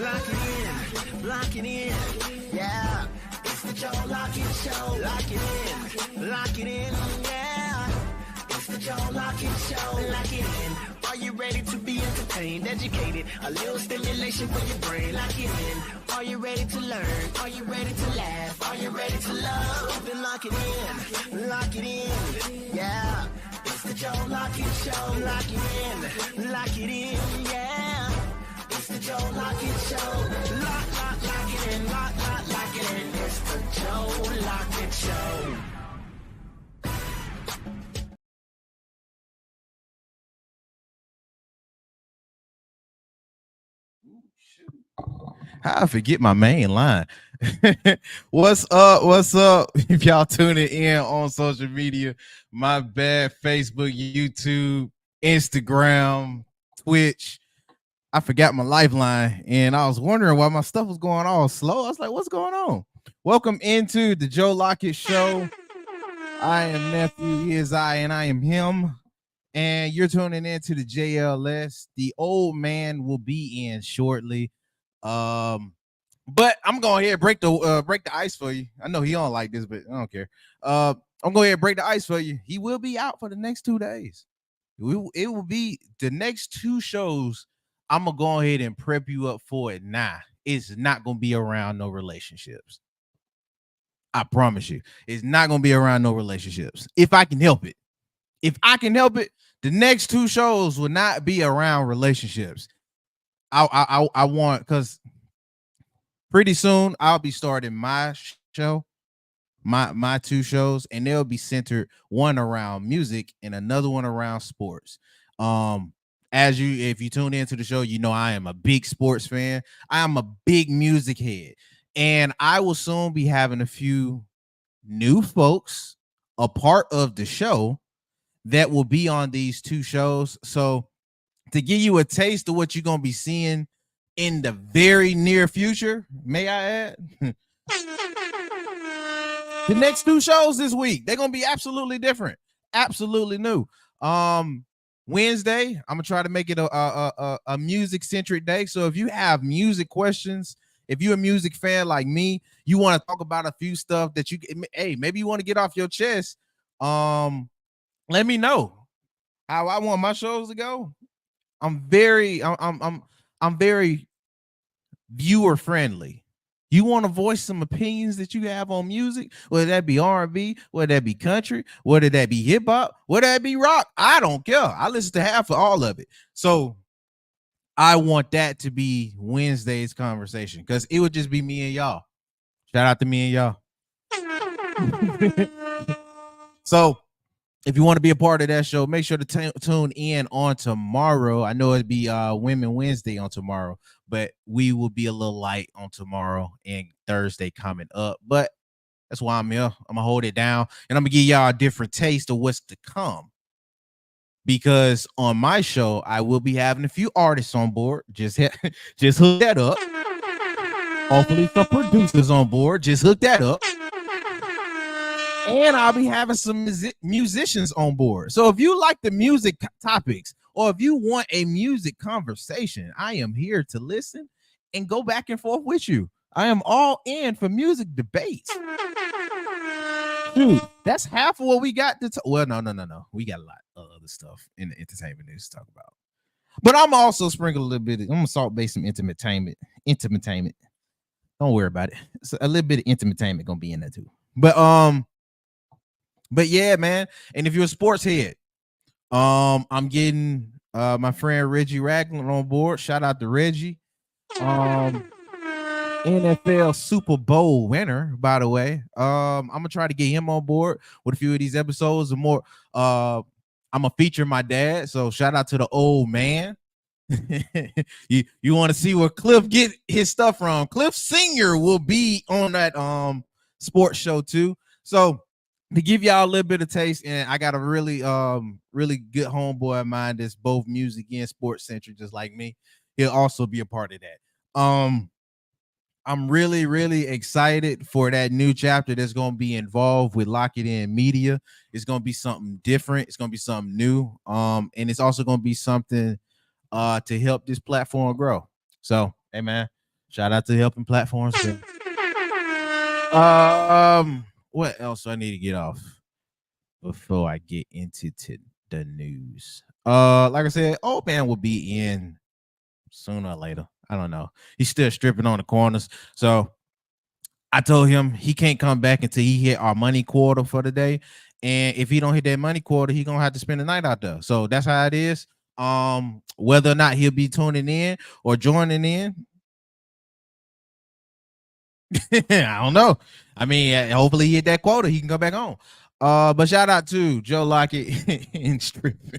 Lock it in, yeah. It's the Joe Lockett Show. Lock it in, yeah. It's the Joe Lockett Show. Lock it in. Are you ready to be entertained, educated? A little stimulation for your brain. Lock it in. Are you ready to learn? Are you ready to laugh? Are you ready to love? Then lock it in, yeah. It's the Joe Lockett Show. Lock it in, yeah. It's the Joe Lockett Show. Lock it in, lock it in. It's the Joe Lockett Show. How I forget my main line. What's up? What's up? If y'all tuning in on social media, my bad. Facebook, YouTube, Instagram, Twitch. I forgot my lifeline, and I was wondering why my stuff was going all slow. I was like, what's going on? Welcome into the Joe Lockett Show. I am nephew, he is I, and I am him. And you're tuning into the JLS. The old man will be in shortly. But I'm going ahead and break the ice for you. I know he don't like this, but I don't care. I'm going ahead and break the ice for you. He will be out for the next 2 days. It will be the next 2 shows. I'm gonna go ahead and prep you up for it now. It's not gonna be around no relationships. I promise you, it's not gonna be around no relationships. If I can help it. If I can help it, the next 2 shows will not be around relationships. I want, because pretty soon I'll be starting my show, my 2 shows, and they'll be centered, one around music and another one around sports. If you tune into the show, you know I am a big sports fan. I am a big music head, and I will soon be having a few new folks a part of the show that will be on these 2 shows. So to give you a taste of what you're going to be seeing in the very near future, may I add, the next 2 shows this week, they're going to be absolutely different, absolutely new. Wednesday, I'm gonna try to make it a music centric day. So if you have music questions, if you're a music fan like me, you want to talk about a few stuff that maybe you want to get off your chest. Let me know how I want my shows to go. I'm very viewer friendly. You want to voice some opinions that you have on music, whether that be R&B, whether that be country, whether that be hip hop, whether that be rock. I don't care. I listen to half of all of it. So I want that to be Wednesday's conversation, because it would just be me and y'all. Shout out to me and y'all. So if you want to be a part of that show, make sure to tune in on tomorrow. I know it'd be Women Wednesday on tomorrow, but we will be a little light on tomorrow and Thursday coming up. But that's why I'm here. I'm gonna hold it down, and I'm gonna give y'all a different taste of what's to come. Because on my show, I will be having a few artists on board. Just hook that up. Hopefully some producers on board. Just hook that up. And I'll be having some musicians on board. So if you like the music topics, or if you want a music conversation, I am here to listen and go back and forth with you. I am all in for music debates. Dude, that's half of what we got to talk. Well, no. We got a lot of other stuff in the entertainment news to talk about. But I'm also sprinkle a little bit. I'm gonna salt base some intimatement. Don't worry about it. So a little bit of intimatement gonna be in there too. But yeah, man. And if you're a sports head, I'm getting my friend Reggie Ragland on board. Shout out to Reggie. NFL Super Bowl winner, by the way. I'm gonna try to get him on board with a few of these episodes and more. I'm gonna feature my dad, so shout out to the old man. you want to see where Cliff get his stuff from? Cliff Senior will be on that sports show too. So to give y'all a little bit of taste, and I got a really good homeboy of mine that's both music and sports centric, just like me. He'll also be a part of that. I'm really, really excited for that new chapter that's going to be involved with Lock It In Media. It's going to be something different. It's going to be something new. And it's also going to be something to help this platform grow. So, hey, man, Shout out to helping platforms. What else do I need to get off before I get into the news? Like I said, old man will be in sooner or later. I don't know. He's still stripping on the corners. So I told him he can't come back until he hit our money quarter for the day. And if he don't hit that money quarter, he gonna have to spend the night out there. So that's how it is. Whether or not he'll be tuning in or joining in, I don't know. I mean, hopefully he hit that quota, he can go back on. But shout out to Joe Lockett in stripping.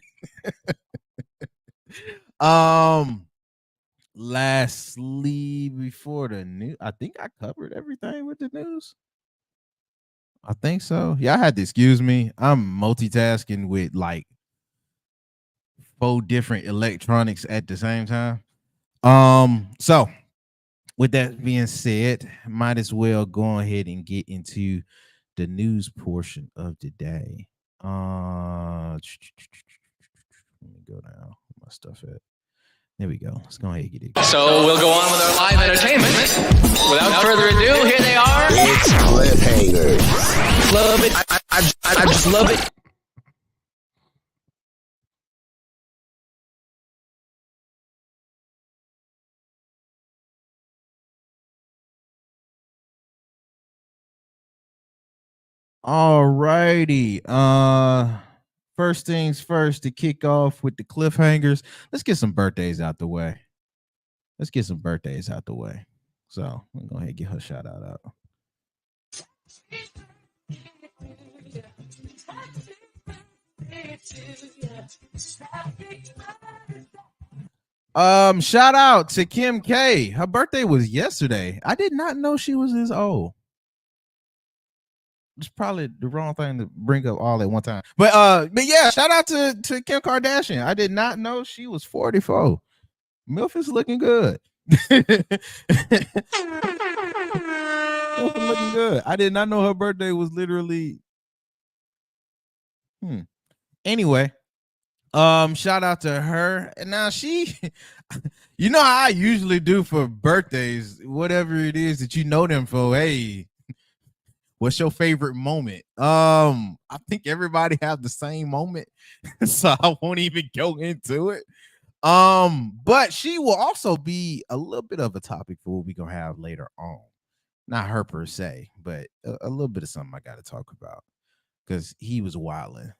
Lastly, before the news, I think I covered everything with the news. I think so. Yeah, I had to excuse me. I'm multitasking with like 4 different electronics at the same time. So with that being said, might as well go ahead and get into the news portion of the day. Let me go down. Where my stuff at? There we go. Let's go ahead and get it. So we'll go on with our live entertainment. Without further ado, here they are. It's Cliffhanger. Love it. I just love it. All righty. First things first, to kick off with the cliffhangers, let's get some birthdays out the way. So I'm gonna go ahead and get her shout out. Shout out to Kim K. Her birthday was yesterday. I did not know she was this old. It's probably the wrong thing to bring up all at one time. But yeah, shout out to Kim Kardashian. I did not know she was 44. MILF is looking good. Looking good. I did not know her birthday was literally. Anyway, shout out to her. And now she, you know how I usually do for birthdays, whatever it is that you know them for. Hey, what's your favorite moment? I think everybody have the same moment, so I won't even go into it. But she will also be a little bit of a topic for what we're gonna have later on. Not her per se, but a little bit of something I got to talk about because he was wilding.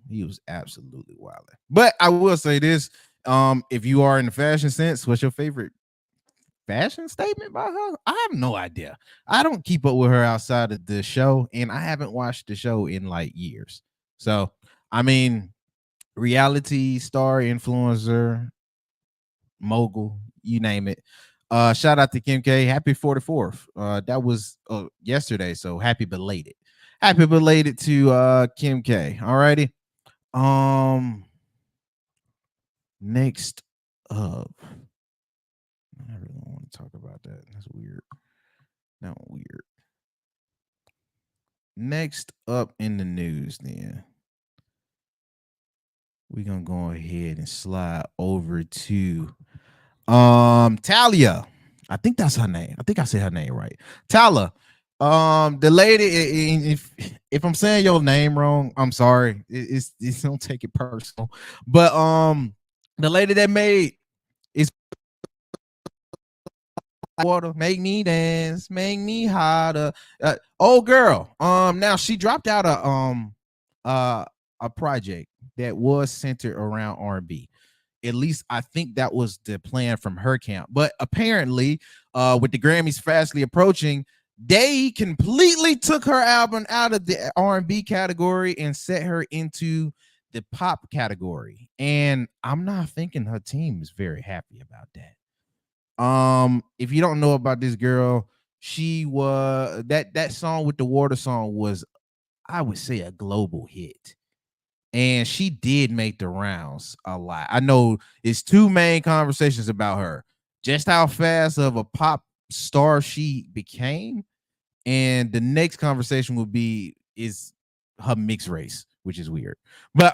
He was absolutely wilding. But I will say this: if you are in the fashion sense, what's your favorite fashion statement by her? I have no idea. I don't keep up with her outside of the show, and I haven't watched the show in like years. So, I mean, reality star, influencer, mogul, you name it. Shout out to Kim K. Happy 44th. That was yesterday, so happy belated. Happy belated to Kim K. All righty. Next up. I really don't want to talk about that. That's weird. That one weird. Next up in the news, then we're gonna go ahead and slide over to Talia. I think that's her name. I think I said her name right. Talia. The lady, if I'm saying your name wrong, I'm sorry. It's don't take it personal. But the lady that made is water, make me dance, make me hotter. Old girl. Now she dropped out a project that was centered around R&B. At least I think that was the plan from her camp. But apparently, with the Grammys fastly approaching, they completely took her album out of the R&B category and set her into the pop category. And I'm not thinking her team is very happy about that. If you don't know about this girl, she was that song with the water song was, I would say, a global hit. And she did make the rounds a lot. I know it's 2 main conversations about her. Just how fast of a pop star she became. And the next conversation would be is her mixed race, which is weird. But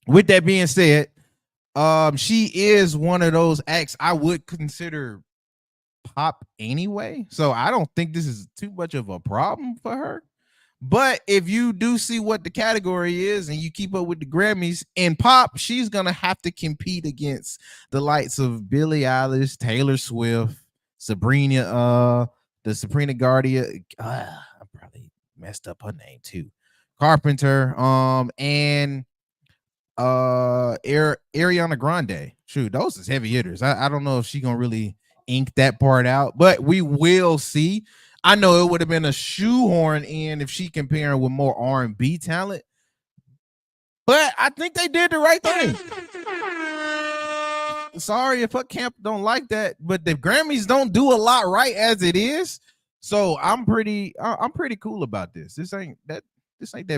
with that being said, she is one of those acts I would consider Pop anyway, so I don't think this is too much of a problem for her. But if you do see what the category is and you keep up with the Grammys in pop, she's gonna have to compete against the likes of Billie Eilish, Taylor Swift, the Sabrina Guardia. I probably messed up her name too. Carpenter, and Ariana Grande. Shoot, those is heavy hitters. I don't know if she gonna really ink that part out, but we will see. I know it would have been a shoehorn in if she comparing with more R&B talent, but I think they did the right thing. Sorry if her camp don't like that, but the Grammys don't do a lot right as it is. So I'm pretty cool about this. This ain't that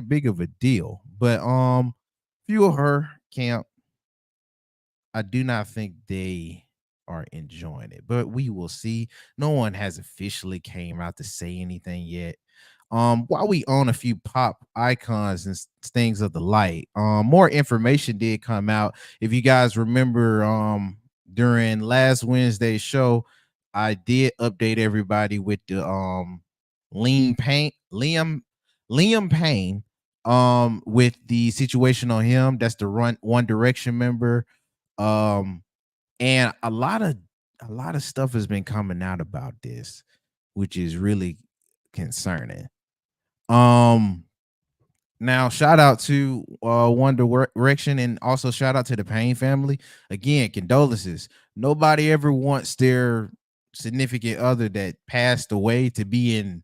big of a deal. But few of her camp, I do not think they are enjoying it, but we will see. No one has officially came out to say anything yet. While we own a few pop icons and things of the light, more information did come out. If you guys remember, during last Wednesday's show, I did update everybody with the Liam Payne, with the situation on him. That's the One Direction member. And a lot of stuff has been coming out about this, which is really concerning. Now shout out to One Direction, and also shout out to the Payne family. Again, condolences. Nobody ever wants their significant other that passed away to be in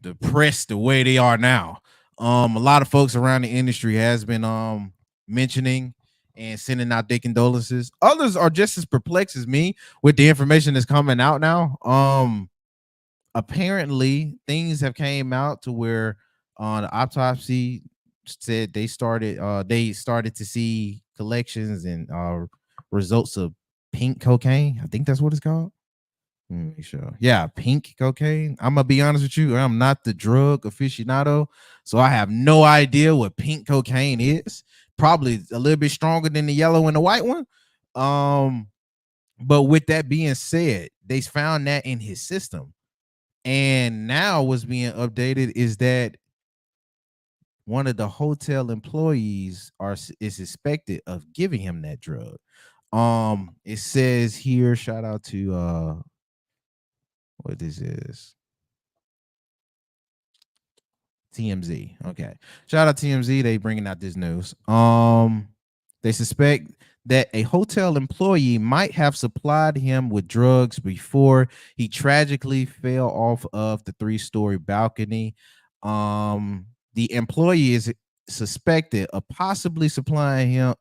the press the way they are now. A lot of folks around the industry has been mentioning and sending out their condolences. Others are just as perplexed as me with the information that's coming out now. Apparently things have came out to where the autopsy said they started to see collections and results of pink cocaine. I think that's what it's called. Sure. Yeah, pink cocaine. I'm gonna be honest with you. I'm not the drug aficionado, so I have no idea what pink cocaine is. Probably a little bit stronger than the yellow and the white one. But with that being said, they found that in his system, and now what's being updated is that one of the hotel employees is suspected of giving him that drug. It says here, shout out to what this is. TMZ. Okay. Shout out TMZ. They bringing out this news. They suspect that a hotel employee might have supplied him with drugs before he tragically fell off of the 3-story balcony. The employee is suspected of possibly supplying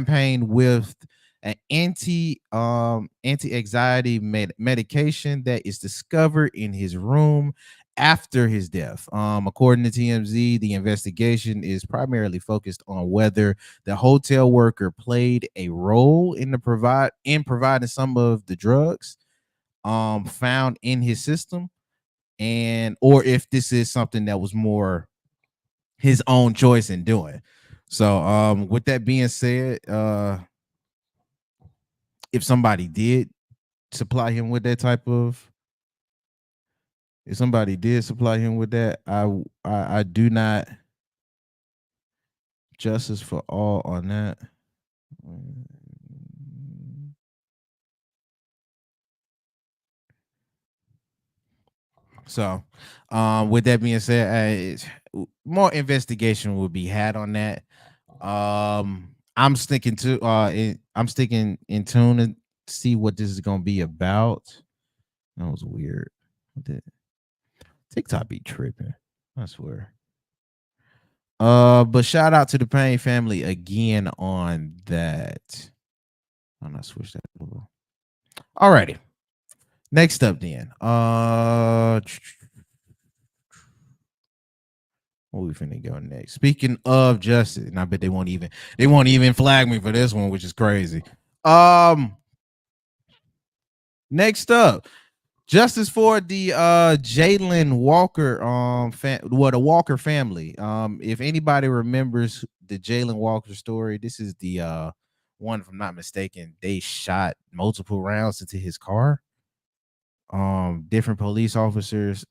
Payne with an anti-anxiety medication that is discovered in his room after his death. According to TMZ, the investigation is primarily focused on whether the hotel worker played a role in providing some of the drugs found in his system, or if this is something that was more his own choice in doing. So with that being said, if somebody did supply him with that I do not justice for all on that. So with that being said, more investigation will be had on that. I'm sticking in tune to see what this is gonna be about. That was weird. TikTok be tripping, I swear. But shout out to the Payne family again on that. I'm not switch that over. Alrighty. Next up then. Where we finna go next? Speaking of justice, and I bet they won't even flag me for this one, which is crazy. Next up, justice for the Jalen Walker the Walker family. If anybody remembers the Jalen Walker story, this is the one, if I'm not mistaken, they shot multiple rounds into his car. different police officers.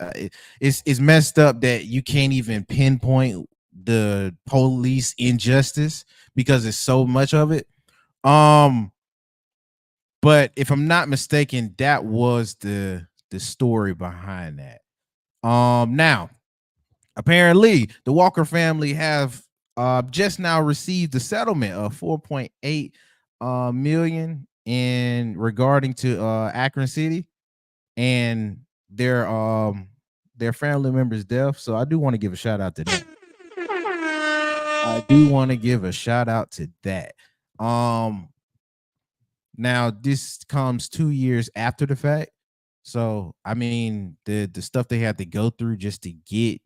It's messed up that you can't even pinpoint the police injustice because it's so much of it. But if I'm not mistaken, that was the story behind that. Now apparently the Walker family have just now received a settlement of 4.8 million in regarding to Akron City and their family members' death. So I do want to give a shout out to that. I do want to give a shout out to that. Now this comes 2 years after the fact. So I mean the stuff they had to go through just to get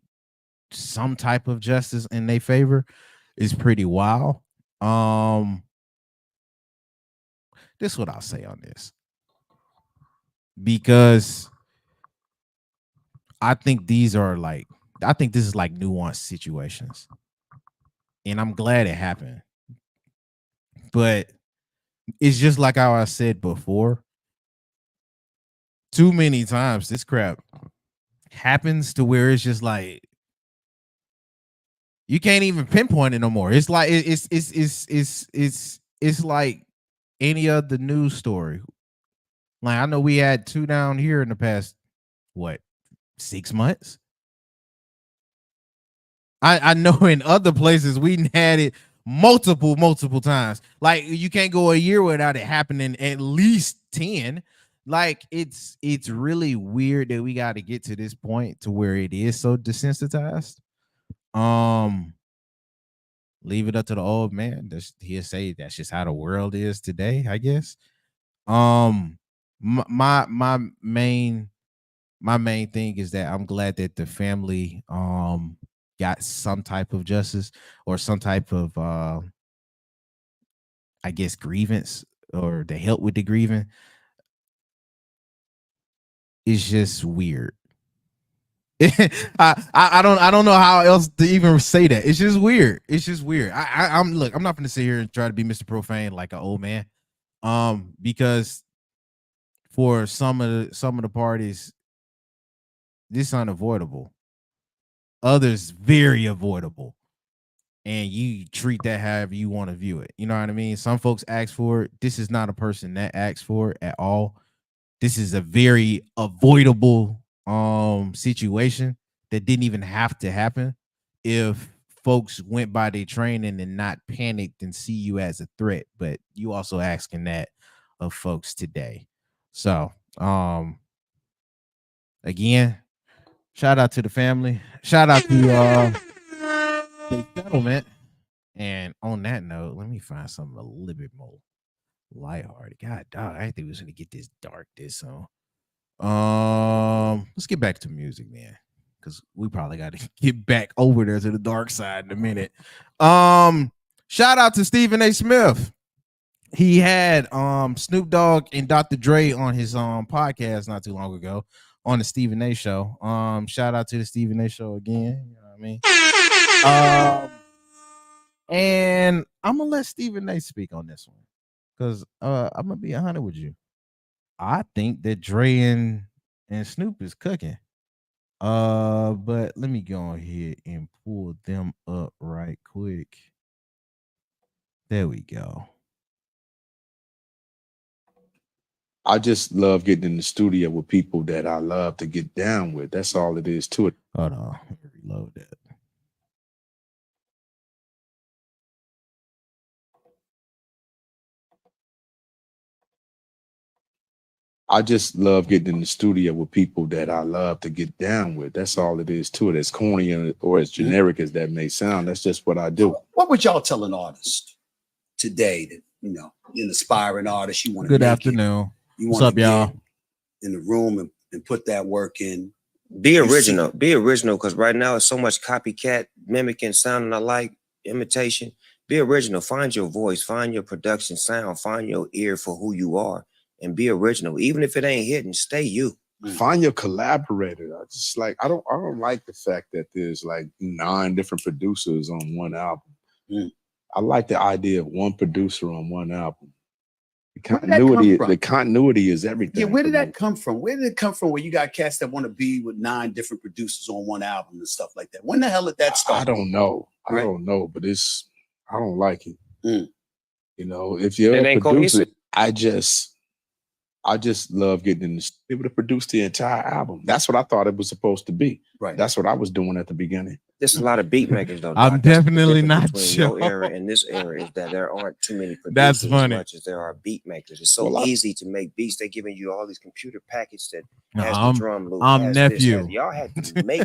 some type of justice in their favor is pretty wild. This is what I'll say on this. Because I think this is like nuanced situations. And I'm glad it happened. But it's just like how I said before. Too many times this crap happens to where it's just like you can't even pinpoint it no more. It's like it's like any other news story. Like I know we had 2 down here in the past 6 months. I know in other places we had it multiple times. Like you can't go a year without it happening at least 10. Like it's really weird that we got to get to this point to where it is so desensitized. Leave it up to the old man. He'll say that's just how the world is today, I guess. My main thing is that I'm glad that the family got some type of justice or some type of I guess grievance or the help with the grieving. It's just weird. I don't know how else to even say that. It's just weird. It's just weird. I'm not gonna sit here and try to be Mr. Profane like an old man. Because for some of the parties, this is unavoidable. Others very avoidable. And you treat that however you want to view it. You know what I mean? Some folks ask for it. This is not a person that asks for it at all. This is a very avoidable situation that didn't even have to happen if folks went by their training and not panicked and see you as a threat. But you also asking that of folks today. So again, shout out to the family. Shout out to the settlement. And on that note, let me find something a little bit more lighthearted. God dog, I think we was gonna get this dark this song. Let's get back to music, man, because we probably got to get back over there to the dark side in a minute. Shout out to Stephen A. Smith. He had Snoop Dogg and Dr. Dre on his podcast not too long ago on the Stephen A. Show. Shout out to the Stephen A. Show again. You know what I mean? And I'm gonna let Stephen A. speak on this one because I'm gonna be 100 with you. I think that Dre and Snoop is cooking. But let me go ahead and pull them up right quick. There we go. I just love getting in the studio with people that I love to get down with. That's all it is to it. Hold on, let me reload that. I just love getting in the studio with people that I love to get down with. That's all it is to it. As corny or as generic as that may sound, that's just what I do. What would y'all tell an artist today that, you know, an aspiring artist, you want to Good afternoon. What's up, y'all? In the room and put that work in. Be original. Be original, because right now it's so much copycat, mimicking, sounding alike, imitation. Be original. Find your voice. Find your production sound. Find your ear for who you are. And be original, even if it ain't hitting. Stay you. Find your collaborator. I don't like the fact that there's like 9 different producers on one album. I like the idea of one producer on one album. The continuity is everything. Yeah, where did that come from? Where did it come from? Where you got cats that want to be with 9 different producers on one album and stuff like that? When the hell did that start? I don't know. Right. I don't know, but I don't like it. Mm. You know, if you're a producer, I just love getting able to produce the entire album. That's what I thought it was supposed to be. Right. That's what I was doing at the beginning. There's a lot of beat makers though. I'm definitely not sure. Your era and this era is that there aren't too many producers That's funny. as much as there are beat makers. It's so easy to make beats. They're giving you all these computer packages that has the drum loop. I'm nephew. Y'all had to make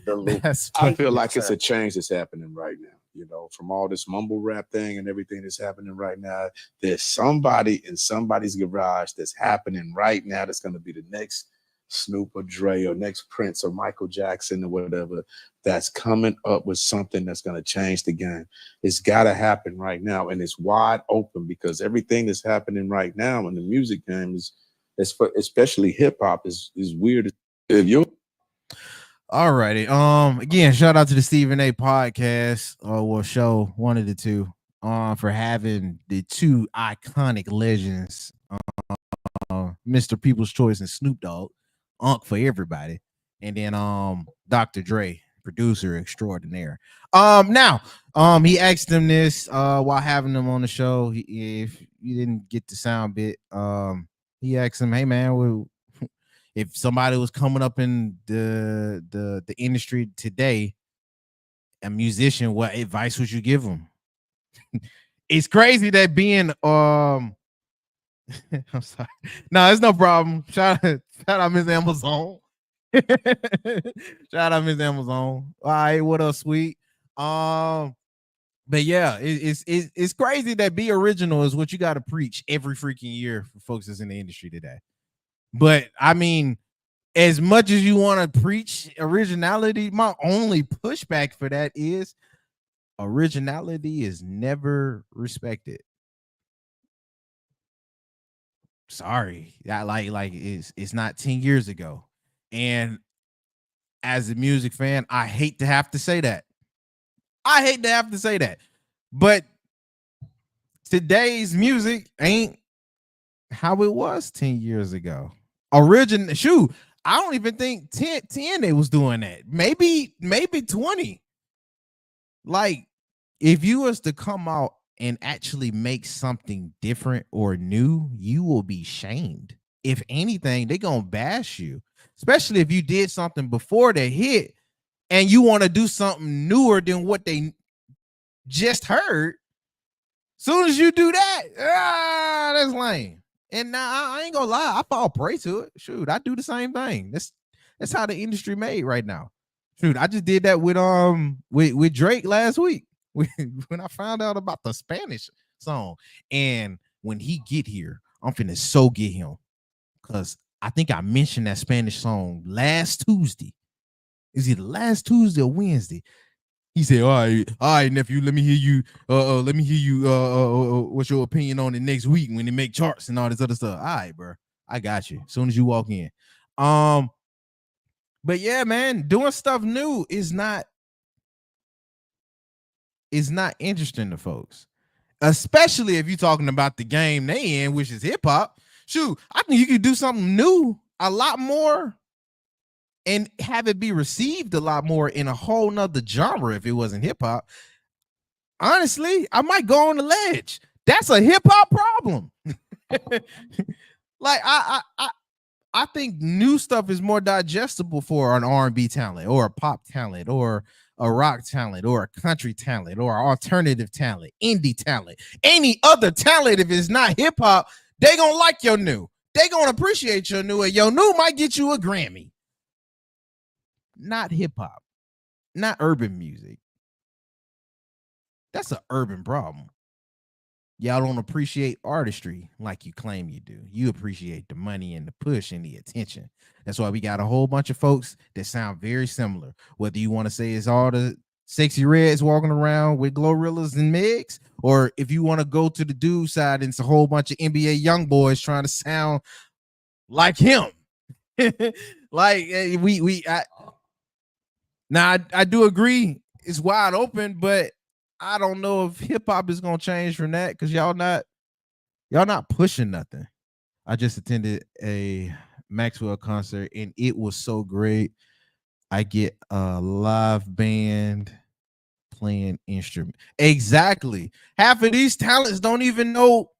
the loop. I feel like it's a change that's happening right now. You know, from all this mumble rap thing and everything that's happening right now, there's somebody in somebody's garage that's happening right now that's going to be the next Snoop or Dre or next Prince or Michael Jackson or whatever that's coming up with something that's going to change the game. It's got to happen right now, and it's wide open because everything that's happening right now in the music game is especially hip hop is weird. If you're all righty. Again, shout out to the Stephen A podcast show, one of the two, for having the 2 iconic legends, Mr. People's Choice and Snoop Dogg, Unc for everybody, and then Dr. Dre, producer extraordinaire. Now, he asked them this while having them on the show. If you didn't get the sound bit, he asked him, "Hey man, if somebody was coming up in the industry today, a musician, what advice would you give them?" It's crazy that being I'm sorry. No, it's no problem. Shout out Miss Amazon. Shout out Miss Amazon. All right, what up, sweet? But yeah, it's crazy that be original is what you got to preach every freaking year for folks that's in the industry today. But I mean, as much as you want to preach originality, my only pushback for that is originality is never respected. Sorry, that like it's not 10 years ago. And as a music fan, I hate to have to say that. But today's music ain't how it was 10 years ago. I don't even think 10 they was doing that. Maybe 20. Like, if you was to come out and actually make something different or new, you will be shamed. If anything, they're gonna bash you, especially if you did something before they hit and you want to do something newer than what they just heard. Soon as you do that, that's lame. And now I ain't gonna lie, I fall prey to it. Shoot, I do the same thing. That's how the industry made right now. Shoot, I just did that with Drake last week when I found out about the Spanish song. And when he get here, I'm finna get him, because I think I mentioned that Spanish song last Tuesday. Is it last Tuesday or Wednesday? He said, all right, nephew, let me hear you. What's your opinion on it next week when they make charts and all this other stuff? All right, bro, I got you. As soon as you walk in. But yeah, man, doing stuff new is not interesting to folks, especially if you're talking about the game they in, which is hip hop. Shoot, I think you could do something new a lot more and have it be received a lot more in a whole nother genre if it wasn't hip hop. Honestly, I might go on the ledge. That's a hip hop problem. Like I think new stuff is more digestible for an R&B talent or a pop talent or a rock talent or a country talent or alternative talent, indie talent, any other talent. If it's not hip hop, they gonna like your new. They gonna appreciate your new, and your new might get you a Grammy. Not hip hop, not urban music. That's an urban problem. Y'all don't appreciate artistry like you claim you do. You appreciate the money and the push and the attention. That's why we got a whole bunch of folks that sound very similar. Whether you want to say it's all the Sexy Reds walking around with Glorrillas and Megs, or if you want to go to the dude side and it's a whole bunch of NBA young boys trying to sound like him. Like I do agree it's wide open, but I don't know if hip hop is gonna change from that, because y'all not Y'all not pushing nothing. I just attended a Maxwell concert and it was so great. I get a live band playing instrument. Exactly. Half of these talents don't even know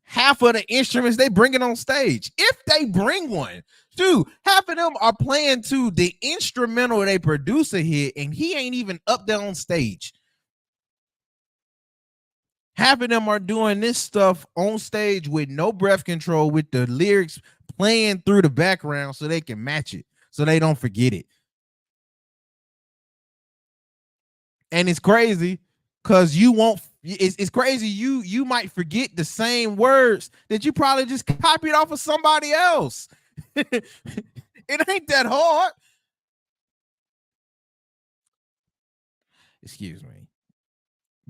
half of the instruments they bring it on stage. If they bring one, dude, half of them are playing to the instrumental they producer here, and he ain't even up there on stage. Half of them are doing this stuff on stage with no breath control, with the lyrics playing through the background so they can match it, so they don't forget it. And it's crazy because you won't. It's crazy. You might forget the same words that you probably just copied off of somebody else. It ain't that hard. Excuse me.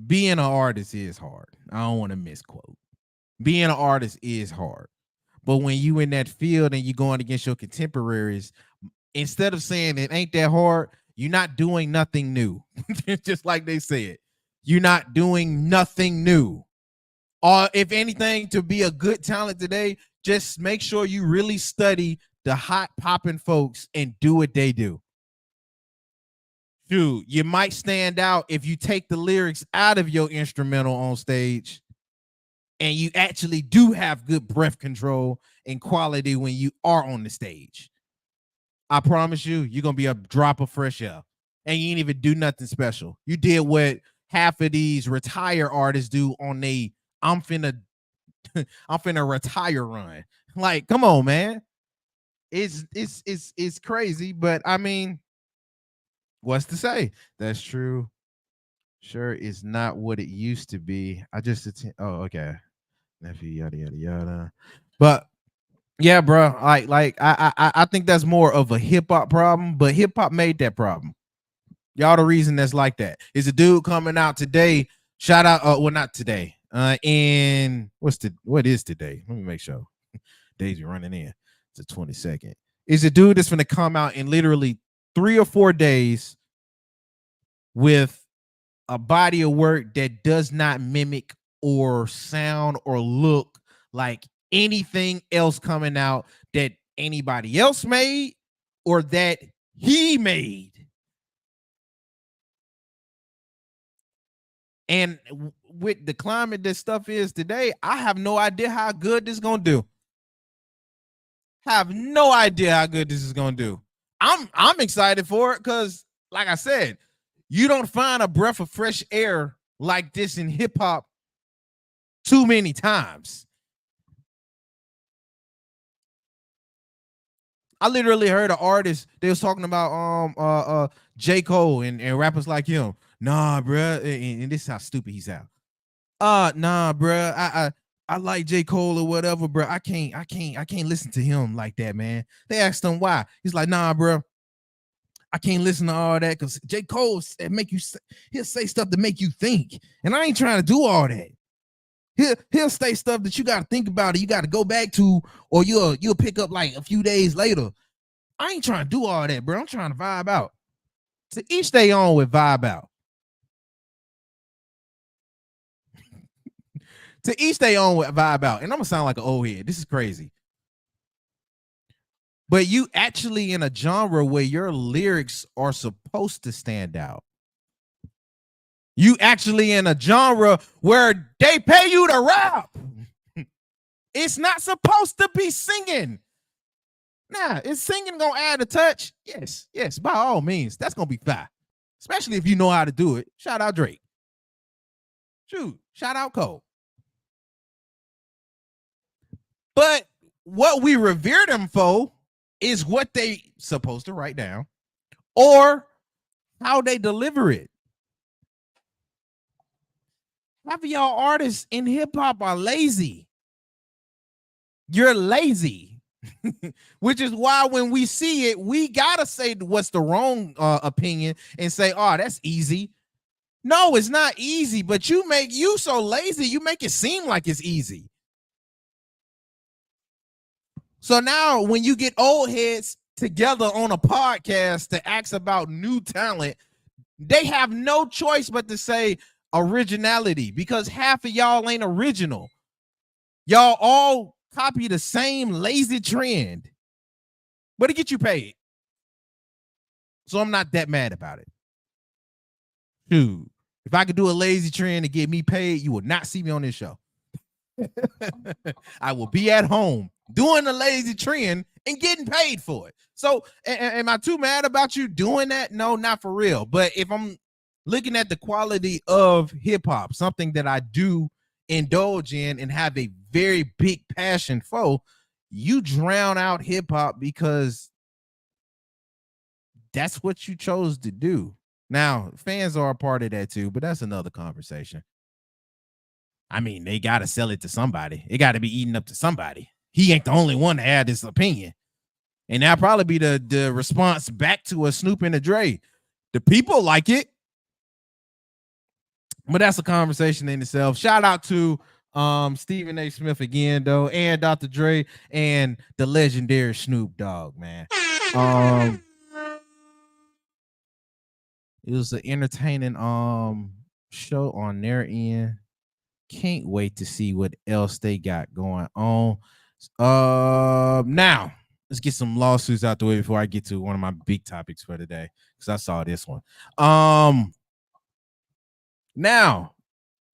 Being an artist is hard. I don't want to misquote. Being an artist is hard. But when you in that field and you're going against your contemporaries, instead of saying it ain't that hard, you're not doing nothing new. Just like they said, you're not doing nothing new. Or if anything, to be a good talent today, just make sure you really study the hot popping folks and do what they do. Dude, you might stand out if you take the lyrics out of your instrumental on stage and you actually do have good breath control and quality when you are on the stage. I promise you, you're going to be a drop of fresh air. And you ain't even do nothing special. You did what half of these retired artists do on the I'm finna retire run. Like, come on, man. It's crazy, but I mean, what's to say? That's true. Sure, it's not what it used to be. I just okay. Nephew, yada yada yada. But yeah, bro. I think that's more of a hip hop problem, but hip hop made that problem. Y'all the reason that's like that. Is a dude coming out today. Shout out, well, not today. In what is today? Let me make sure. Days are running in. It's the 22nd. Is a dude that's gonna come out in literally 3 or 4 days with a body of work that does not mimic or sound or look like anything else coming out that anybody else made or that he made. And with the climate that stuff is today, I have no idea how good this is gonna do. Have no idea how good this is gonna do. I'm excited for it because, like I said, you don't find a breath of fresh air like this in hip hop too many times. I literally heard an artist, they was talking about J. Cole and rappers like him. Nah, bruh, and this is how stupid he sounds. Nah, bruh, I like J. Cole or whatever, bruh. I can't listen to him like that, man. They asked him why. He's like, nah, bruh, I can't listen to all that because J. Cole he'll say stuff to make you think, and I ain't trying to do all that. He'll say stuff that you got to think about it, you got to go back to, or you'll pick up like a few days later. I ain't trying to do all that, bro. I'm trying to vibe out. To each their own with vibe out. To each their own with vibe out. And I'm gonna sound like an old head. This is crazy. But you actually in a genre where your lyrics are supposed to stand out. You actually in a genre where they pay you to rap. It's not supposed to be singing. Nah, is singing gonna add a touch? Yes, by all means. That's gonna be fine. Especially if you know how to do it. Shout out Drake. Shoot, shout out Cole. But what we revere them for is what they supposed to write down or how they deliver it. Half of y'all artists in hip hop are lazy. You're lazy, which is why when we see it, we gotta say what's the wrong opinion and say, oh, that's easy. No, it's not easy, but you so lazy, you make it seem like it's easy. So now when you get old heads together on a podcast to ask about new talent, they have no choice but to say originality because half of y'all ain't original. Y'all all copy the same lazy trend, but it get you paid. So I'm not that mad about it. Dude, if I could do a lazy trend to get me paid, you will not see me on this show. I will be at home doing a lazy trend and getting paid for it. So am I too mad about you doing that? No, not for real. But if I'm looking at the quality of hip hop, something that I do indulge in and have a very big passion for, you drown out hip hop because that's what you chose to do. Now, fans are a part of that too, but that's another conversation. I mean, they got to sell it to somebody. It got to be eaten up to somebody. He ain't the only one to have this opinion. And that'll probably be the response back to a Snoop and a Dre. The people like it. But that's a conversation in itself. Shout out to Stephen A. Smith again, though, and Dr. Dre and the legendary Snoop Dogg, man. It was an entertaining show on their end. Can't wait to see what else they got going on. Now let's get some lawsuits out the way before I get to one of my big topics for today, because I saw this one. Now,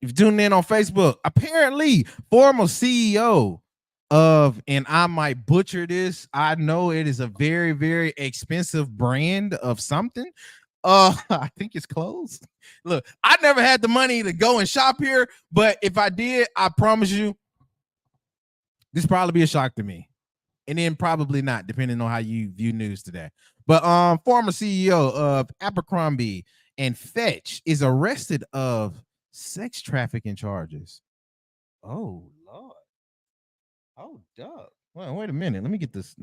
if you're tuning in on Facebook, apparently former CEO of, and I might butcher this, I know it is a very, very expensive brand of something. I think it's closed. Look, I never had the money to go and shop here, but if I did, I promise you, this probably be a shock to me. And then probably not, depending on how you view news today. But former CEO of Abercrombie and Fetch is arrested of sex trafficking charges. Oh, Lord. Oh, duh. Well, wait a minute. Let me get this.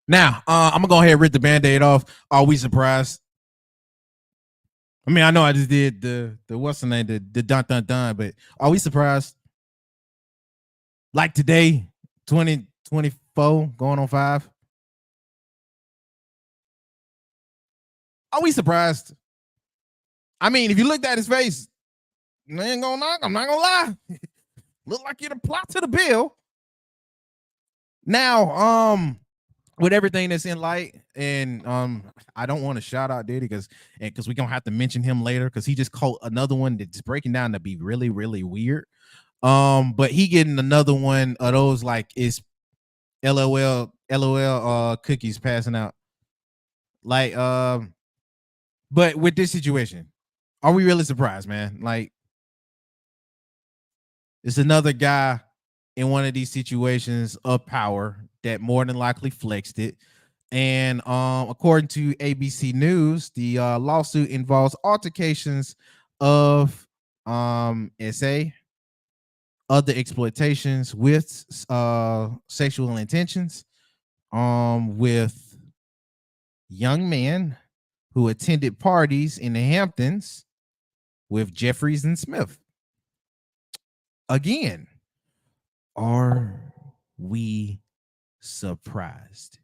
Now, I'm gonna go ahead and rip the Band-Aid off. Are we surprised? I mean, I know I just did the what's the name, the dun dun dun, but are we surprised? Like today, 2024, going on 5. Are we surprised? I mean, if you looked at his face, I ain't gonna knock. I'm not gonna lie. Look like you'd apply to the bill. Now, with everything that's in light, and I don't want to shout out Diddy because we're gonna have to mention him later because he just caught another one that's breaking down to be really, really weird. But he getting another one of those like it's LOL cookies passing out. Like but with this situation, are we really surprised, man? Like, it's another guy in one of these situations of power that more than likely flexed it. And according to ABC News, the lawsuit involves altercations of SA, other exploitations with sexual intentions with young men who attended parties in the Hamptons with Jeffries and Smith. Again, are we surprised?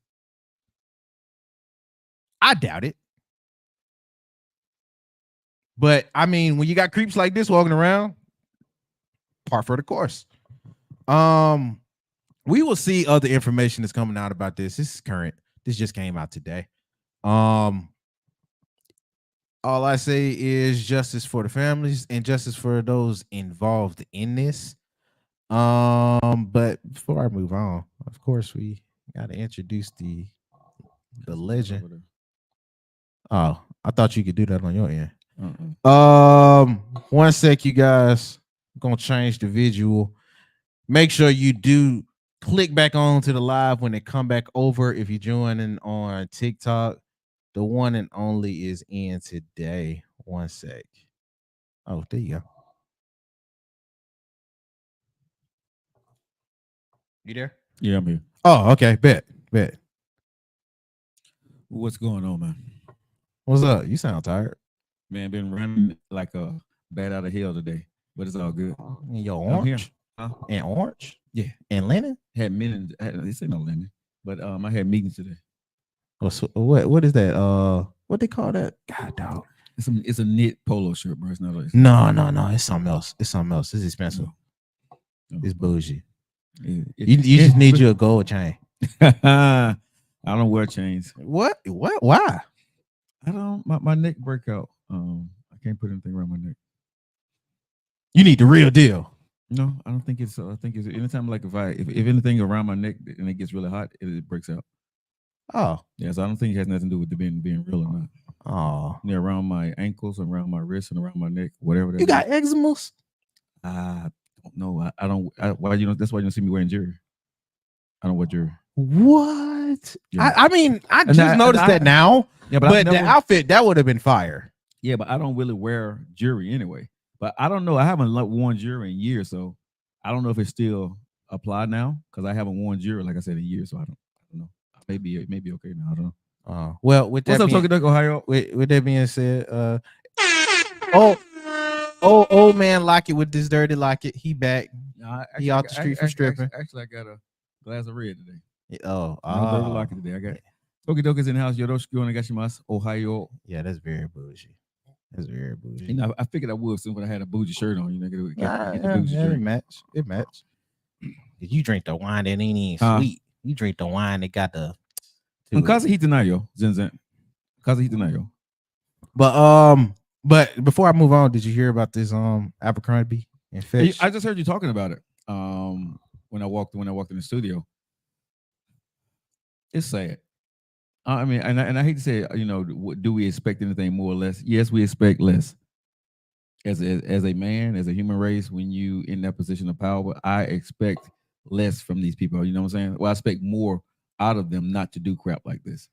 I doubt it. But I mean, when you got creeps like this walking around, par for the course. We will see other information that's coming out about this. This is current. This just came out today. All I say is justice for the families and justice for those involved in this. But before I move on, of course, we got to introduce the legend. Oh, I thought you could do that on your end. One sec, you guys. I'm gonna change the visual. Make sure you do click back on to the live when they come back over. If you're joining on TikTok, the one and only is in today. One sec. Oh, there you go. You there? Yeah, I'm here. Oh, okay. Bet. What's going on, man? What's up? You sound tired. Man, been running like a bat out of hell today, but it's all good. And your I'm here. orange? Huh? And orange? Yeah. And linen? Had meetings. This ain't no lemon, but I had meetings today. What is that? What they call that? God dog. It's a knit polo shirt, bro. It's not like No. It's something else. It's expensive. No. It's bougie. It- You just need you a gold chain. I don't wear chains. What? Why? I don't. My neck break out. I can't put anything around my neck. You need the real deal. No, I don't think it's. I think it's anytime like if anything around my neck and it gets really hot, it breaks out. Oh. Yeah, so I don't think it has nothing to do with being real or not. Oh. Yeah, around my ankles, around my wrists, and around my neck, whatever. That You got is. eczemas? I don't know. I don't. Why you don't? That's why you don't see me wearing jewelry. I don't wear jewelry. What? Yeah. I mean, I And just noticed that now. Yeah, But I've the never- outfit that would have been fire. Yeah, but I don't really wear jewelry anyway. But I don't know. I haven't worn jewelry in years, so I don't know if it's still applied now because I haven't worn jewelry, like I said, in years. So I don't know. Maybe okay now. I don't know. Well, with What's that up, being, Toki Duck, Ohio? with that being said, old man Lockett with this dirty Lockett, he back. He out the street for stripping. Actually, I got a glass of red today. Oh, I'm dirty Lockett today. I got Toki Duck is in the house. Yoroshiku onegaishimasu, Ohio. yeah, that's very bougie. That's very bougie. You know, I figured I would soon when I had a bougie shirt on. You know, get the Yeah, bougie it shirt. match. It match. You drink the wine that ain't even Huh? sweet. You drink the wine that got the. Kazuhitanayo, Zenzen. Kazuhitanayo. But before I move on, did you hear about this Abercrombie and Fitch? I just heard you talking about it. When I walked in the studio. It's sad. I mean, and I hate to say it, you know, do we expect anything more or less? Yes, we expect less. As a man, as a human race, when you in that position of power, I expect less from these people. You know what I'm saying? Well, I expect more out of them not to do crap like this.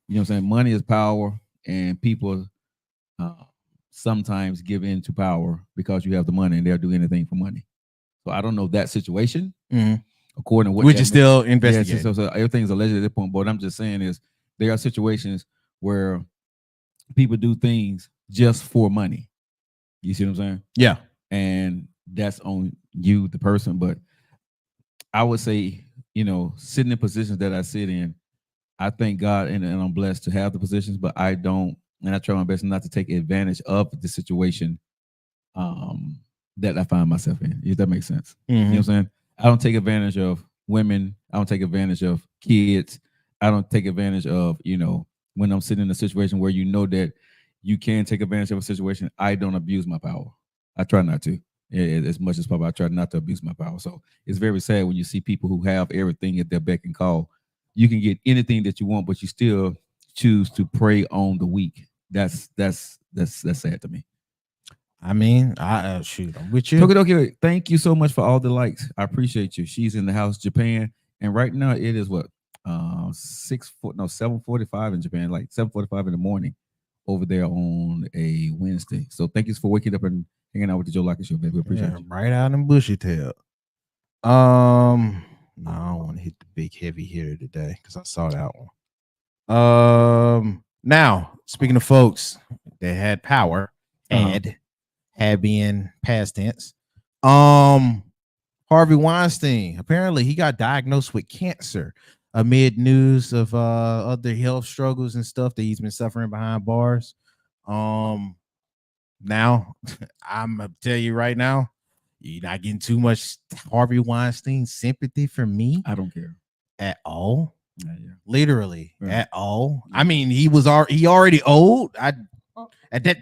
You know what I'm saying? Money is power, and people sometimes give in to power because you have the money and they'll do anything for money. So I don't know that situation. Mhm. According to what Which is still investigating. Yeah, so everything's alleged at this point. But what I'm just saying is there are situations where people do things just for money. You see what I'm saying? Yeah. And that's on you, the person. But I would say, you know, sitting in positions that I sit in, I thank God and I'm blessed to have the positions, but I don't, and I try my best not to take advantage of the situation that I find myself in. If that makes sense. You know what I'm saying? I don't take advantage of women. I don't take advantage of kids. I don't take advantage of, you know, when I'm sitting in a situation where you know that you can take advantage of a situation, I don't abuse my power. I try not to. As much as possible, I try not to abuse my power. So it's very sad when you see people who have everything at their beck and call. You can get anything that you want, but you still choose to prey on the weak. That's sad to me. I mean, shoot, I'm with you. Tokidoki, thank you so much for all the likes. I appreciate you. She's in the house, Japan, and right now it is what 7:45 in Japan, like 7:45 in the morning over there on a Wednesday. So thank you for waking up and hanging out with the Joe Lockett Show, baby. Appreciate you. Right out in bushy tail. No, I don't want to hit the big heavy hitter today because I saw that one. Now speaking of folks that had power, had been past tense. Harvey Weinstein, apparently he got diagnosed with cancer amid news of other health struggles and stuff that he's been suffering behind bars. Now I'm gonna tell you right now, you're not getting too much Harvey Weinstein sympathy from me. I don't care at all. Yeah. Literally Right. at all. I mean, he already old. At that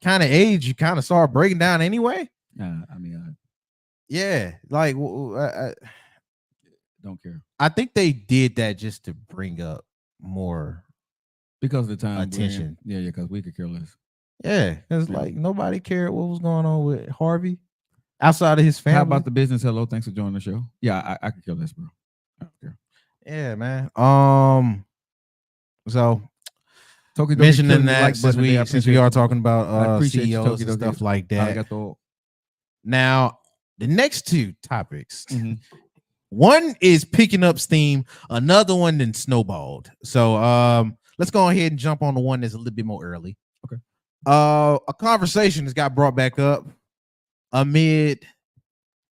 kind of age, you kind of start breaking down anyway. Yeah, like don't care. I think they did that just to bring up more because of the time attention. Yeah, because we could care less. Yeah, it's like nobody cared what was going on with Harvey outside of his family. How about the business? Hello, thanks for joining the show. Yeah, I could care less, bro. I don't care. Yeah, man. So Toki mentioning that since we are talking about CEOs and stuff like that. Arigato. Now, the next two topics. Mm-hmm. One is picking up steam, another one then snowballed. So let's go ahead and jump on the one that's a little bit more early. Okay. A conversation has got brought back up amid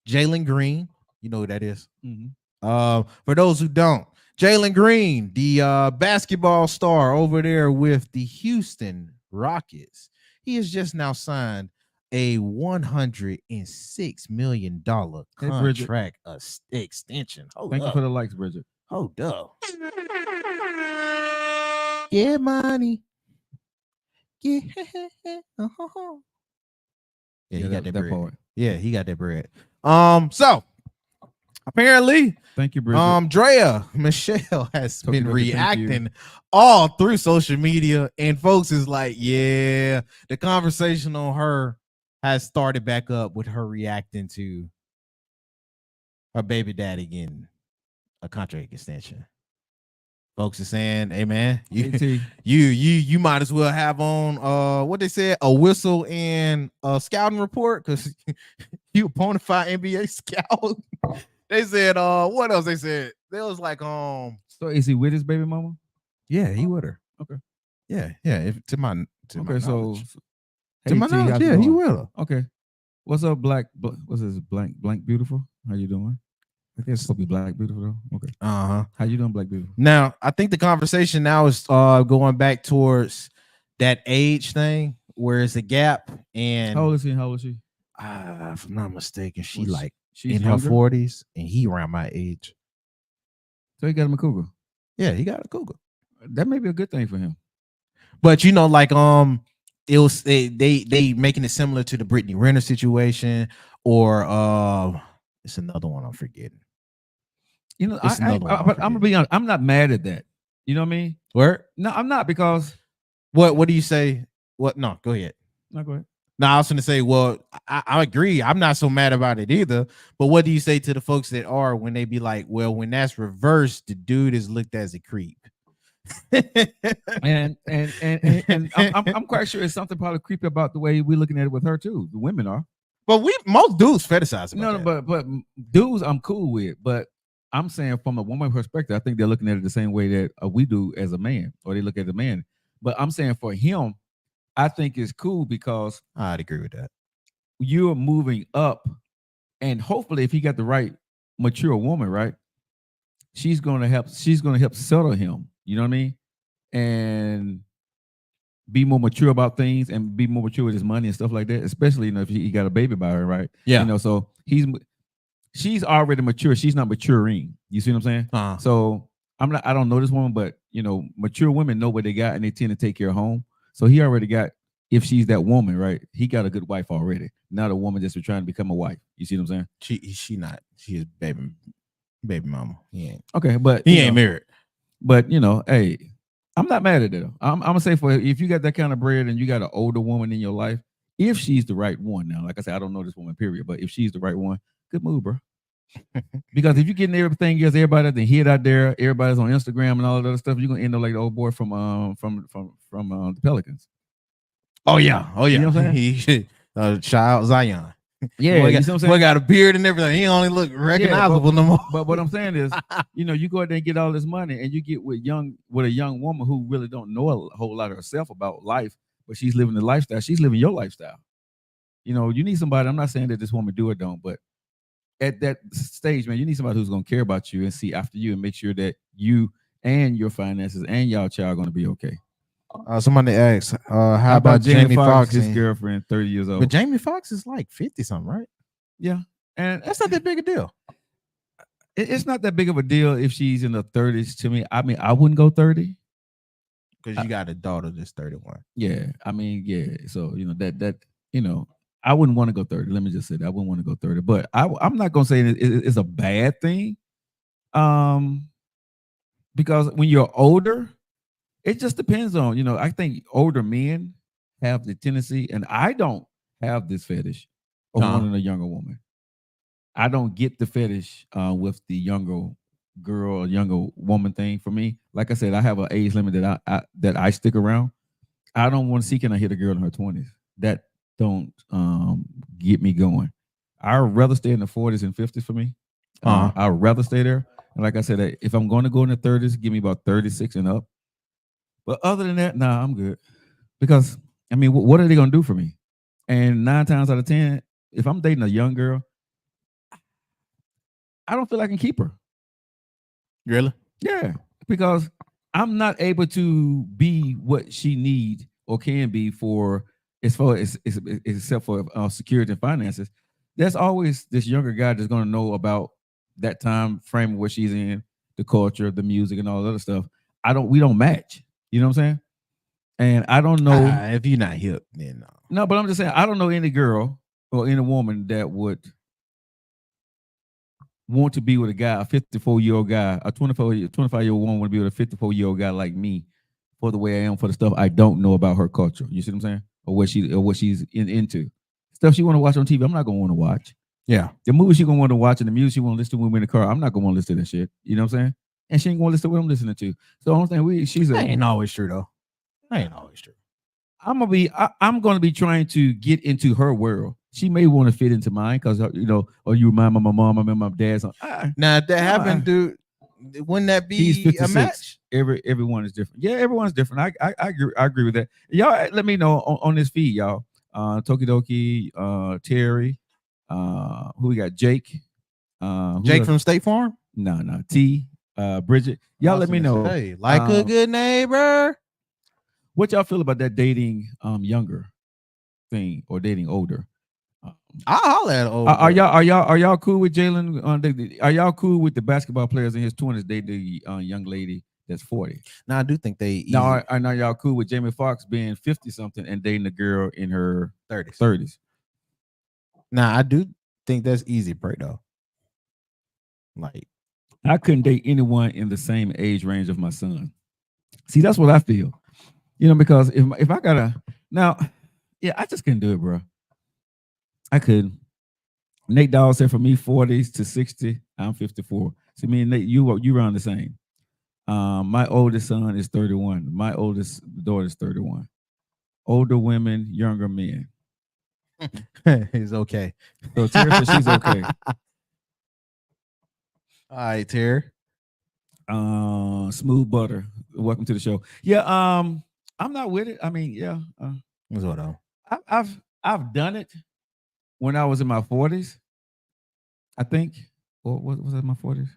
Jalen Green. You know who that is. Mm-hmm. For those who don't, Jalen Green, the basketball star over there with the Houston Rockets, he has just now signed a $106 million Hey, Bridget. contract extension. Thank you for the likes, Bridget. Hold up. Yeah, money. Yeah. Yeah, he got that bread. part. Yeah, he got that bread. So apparently, Thank you, Bridget. Drea Michelle has Token been Bridget, thank you. reacting all through social media, and folks is like, yeah, the conversation on her has started back up with her reacting to her baby daddy getting a contract extension. Folks are saying, hey man, AT. you might as well have on what they said, a whistle and a scouting report, because you a bona fide NBA scout. They said, what else they said? They was like, So is he with his baby mama? yeah, he with her. Okay. Yeah. If to my Okay, so knowledge. hey, To my T, knowledge, how's it yeah, he going? with her. Okay. What's up, what's this? Blank Beautiful? How you doing? I guess it's supposed to be Black Beautiful though. Okay. Uh-huh. How you doing, Black Beautiful? Now, I think the conversation now is going back towards that age thing where it's a gap, and How old is he? And how old is she? if I'm not mistaken, she Well, like she's in younger? her 40s, and he around my age. So he got him a cougar. Yeah, he got a cougar. That may be a good thing for him. But you know, like it was they making it similar to the Brittany Renner situation, or it's another one I'm forgetting. You know, It's another one but I'm gonna be honest. I'm not mad at that. You know what I mean? Where? No, I'm not, because What do you say? What? No, go ahead. no, go ahead. No, I was going to say, well, I agree. I'm not so mad about it either. But what do you say to the folks that are, when they be like, well, when that's reversed, the dude is looked as a creep? And I'm quite sure it's something probably creepy about the way we're looking at it with her too. The women are. But most dudes fetishize about No, that. but dudes I'm cool with. But I'm saying from a woman perspective, I think they're looking at it the same way that we do as a man, or they look at the man. But I'm saying for him, I think it's cool because I'd agree with that. you're moving up, and hopefully, if he got the right mature woman, right, she's gonna help settle him. You know what I mean? And be more mature about things, and be more mature with his money and stuff like that. Especially, you know, if he got a baby by her, right? Yeah. You know, so she's already mature. She's not maturing. You see what I'm saying? Uh-huh. So I don't know this woman, but you know, mature women know what they got, and they tend to take care of home. So he already got, if she's that woman, right? He got a good wife already. Not a woman just trying to become a wife. You see what I'm saying? She not. She is baby mama. He ain't. Okay, but He you ain't know, married. But you know, hey, I'm not mad at it. I'm gonna say, for if you got that kind of bread and you got an older woman in your life, if she's the right one. Now, like I said, I don't know this woman, period. But if she's the right one, good move, bro. Because if you're getting everything else, everybody that hit out there, everybody's on Instagram and all that other stuff, you're gonna end up like the old boy from the Pelicans. Oh yeah. You know what I'm saying? He child Zion. Yeah, Boy you got, see what I'm saying? boy got a beard and everything. He only look recognizable no more. But what I'm saying is, you know, you go out there and get all this money, and you get with a young woman who really don't know a whole lot of herself about life, but she's living the lifestyle. She's living your lifestyle. You know, you need somebody. I'm not saying that this woman do or don't, but at that stage, man, you need somebody who's gonna care about you and see after you and make sure that you and your finances and y'all child are gonna be okay. Somebody asked, how about Jamie Foxx, his girlfriend, 30 years old? But Jamie Foxx is like 50 something, right? Yeah, and That's not that big a deal. it's not that big of a deal if she's in the 30s. To me, I mean, I wouldn't go 30 Because you got a daughter that's 31. Yeah, I mean, yeah. So you know that you know, I wouldn't want to go 30. Let me just say that I wouldn't want to go 30. But I'm not gonna say it's a bad thing, because when you're older, it just depends on, you know. I think older men have the tendency, and I don't have this fetish of wanting a younger woman. I don't get the fetish with the younger girl or younger woman thing. For me, like I said, I have an age limit that I stick around. I don't want to see, can I hit a girl in her 20s? That don't get me going. I'd rather stay in the 40s and 50s for me. I'd rather stay there. And like I said, if I'm going to go in the 30s, give me about 36 and up. But other than that, nah, I'm good. Because, I mean, what are they going to do for me? And 9 times out of 10, if I'm dating a young girl, I don't feel I can keep her. Really? Yeah, because I'm not able to be what she needs or can be for except for security and finances, there's always this younger guy that's going to know about that time frame where she's in, the culture, the music, and all the other stuff. We don't match. You know what I'm saying? And I don't know if you're not hip, then no. No, but I'm just saying I don't know any girl or any woman that would want to be with a guy, a 54-year-old guy, a 25-year-old woman would be with a 54-year-old guy like me for the way I am, for the stuff I don't know about her culture. You see what I'm saying? Or what she's into. Stuff she want to watch on TV, I'm not gonna want to watch. Yeah. The movie she gonna want to watch and the music she want to listen to when we're in the car, I'm not gonna want to listen to that shit. You know what I'm saying? And she ain't gonna listen to what I'm listening to. So I don't think that ain't always true though. That ain't always true. I'm gonna be trying to get into her world. She may want to fit into mine because or you remind me of my mom, I remember my dad's. Now if that happened, dude, wouldn't that be a match? Everyone is different. Yeah, everyone's different. I agree with that. Y'all let me know on this feed, y'all. Tokidoki, Terry, who we got? Jake. Jake from State Farm? No. T, Bridget. Y'all let me know. Hey, like a good neighbor. What y'all feel about that dating younger thing or dating older? I'll holler at older. Are y'all cool with Jalen? Are y'all cool with the basketball players in his 20s dating a young lady that's 40? Now I do think they. Now are y'all cool with Jamie Foxx being 50 something and dating a girl in her 30s? Now I do think that's easy break though. Like I couldn't date anyone in the same age range of my son. See, that's what I feel. Because if I gotta now, yeah, I just couldn't do it, bro. I couldn't. Nate Dawg said for me 40s to 60, I'm 54. See, me and Nate, you around the same. My oldest son is 31. My oldest daughter is 31. Older women, younger men. He's okay. So Terry said she's okay. All right, Terry. Smooth butter. Welcome to the show. Yeah, I'm not with it. I mean, yeah. What's what on? I've done it when I was in my 40s. I think. What was that? My 40s.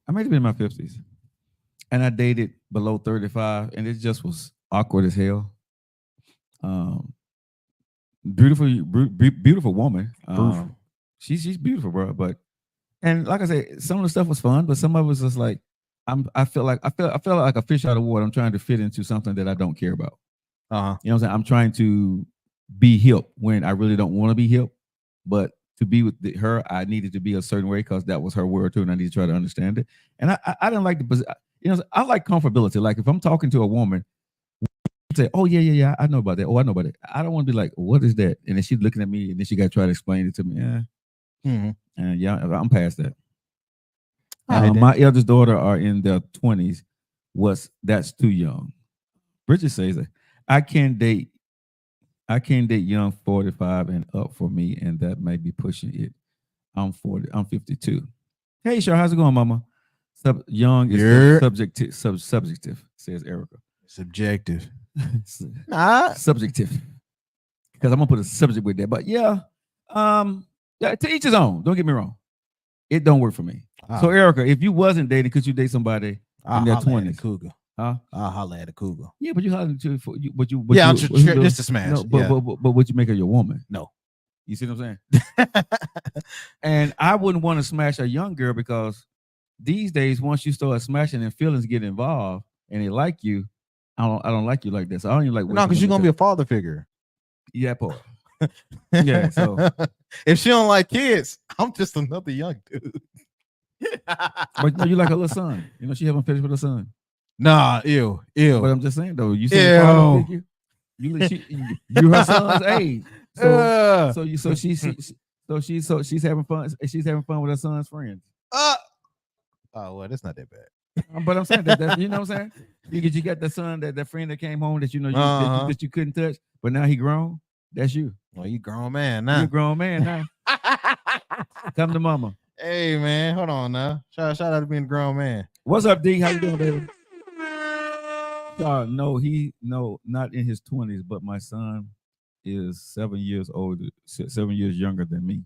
I might have been in my 50s, and I dated below 35, and it just was awkward as hell. Beautiful woman. She's beautiful, bro. But and like I said, some of the stuff was fun, but some of it was just like I felt like a fish out of water. I'm trying to fit into something that I don't care about. You know what I'm saying? I'm trying to be hip when I really don't want to be hip, but to be with her, I needed to be a certain way because that was her world too, and I need to try to understand it. And I didn't like I like comfortability. Like if I'm talking to a woman, say, "Oh yeah, I know about that. Oh, I know about it." I don't want to be like, "What is that?" And then she's looking at me, and then she got to try to explain it to me. Yeah, and yeah, I'm past that. My eldest daughter are in their 20s. That's too young. Bridget says that I can't date young 45 and up for me, and that may be pushing it. I'm 40. I'm 52. Hey, Char, how's it going, Mama? Young is subjective, says Erica. Subjective. Subjective. Because I'm gonna put a subject with that. But yeah, to each his own. Don't get me wrong. It don't work for me. So Erica, if you wasn't dating, could you date somebody in their 20s? Cougar. Huh? I'll holler at a cougar. Yeah, but you holler to for you. But you. Just a smash. No, but would you make her your woman? No. You see what I'm saying? And I wouldn't want to smash a young girl because these days, once you start smashing and feelings get involved and they like you, I don't like you like this. I don't even like. No, because you're gonna be a father figure. Yeah, part. Yeah. So if she don't like kids, I'm just another young dude. But no, you like her little son. She having finished with her son. Nah, ew. But I'm just saying though, you said father figure. You her son's age. So she's having fun. She's having fun with her son's friends. Oh well, that's not that bad. But I'm saying that you know what I'm saying? You got the son, that friend that came home that that you couldn't touch, but now he grown. That's you. Well, you grown man now. You grown man now. Come to mama. Hey man, hold on now. Shout out to being a grown man. What's up, D? How you doing, baby? No, not in his 20s, but my son is 7 years older, 7 years younger than me.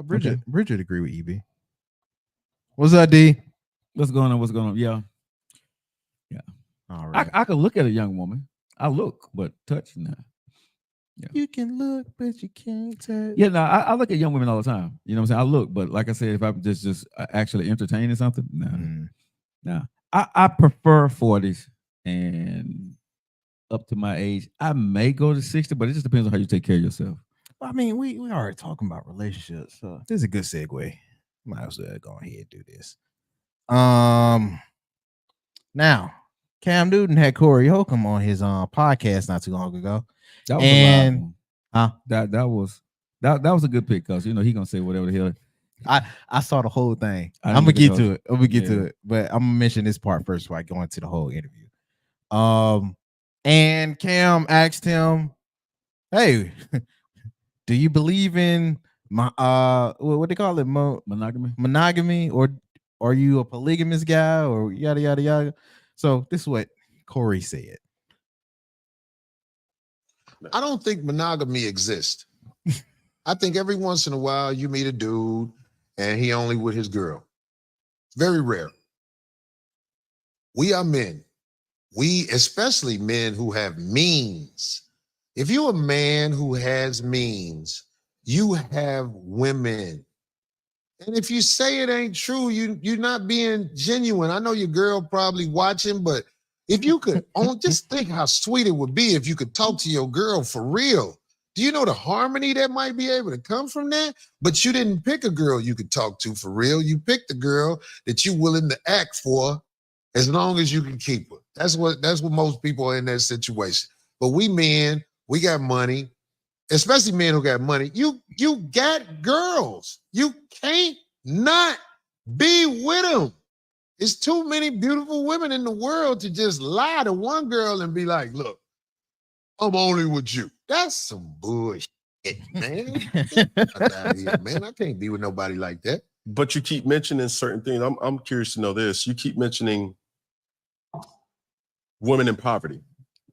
Bridget agree with EB. What's up, D? What's going on? Yeah. All right. I could look at a young woman. I look, but touch nah. You can look, but you can't touch. Yeah, no, I look at young women all the time. You know what I'm saying? I look, but like I said, if I'm just actually entertaining something, nah. I prefer 40s and up to my age. I may go to 60, but it just depends on how you take care of yourself. I mean, we already talking about relationships, so this is a good segue. Might as well go ahead and do this. Now, Cam Newton had Corey Holcomb on his podcast not too long ago. That was And that was a good pick because you know he gonna say whatever the hell. I saw the whole thing. I I'm didn't gonna get get to to it. I'm gonna get to Yeah. it, but I'm gonna mention this part first before I go into the whole interview. And Cam asked him, "Hey, do you believe in my what they call it, monogamy, or are you a polygamous guy, or yada yada yada?" So this is what Corey said. I don't think monogamy exists. I think every once in a while you meet a dude and he only with his girl. Very rare. We are men. We, especially men who have means. If you're a man who has means, you have women. And if you say it ain't true, you're not being genuine. I know your girl probably watching, but if you could just think how sweet it would be if you could talk to your girl for real. Do you know the harmony that might be able to come from that? But you didn't pick a girl you could talk to for real. You picked a girl that you're willing to act for as long as you can keep her. That's what most people are in that situation. But we men, we got money, especially men who got money. You got girls. You can't not be with them. It's too many beautiful women in the world to just lie to one girl and be like, look, I'm only with you. That's some bullshit, man. Get out of here, man. I can't be with nobody like that. But you keep mentioning certain things. I'm curious to know this. You keep mentioning women in poverty.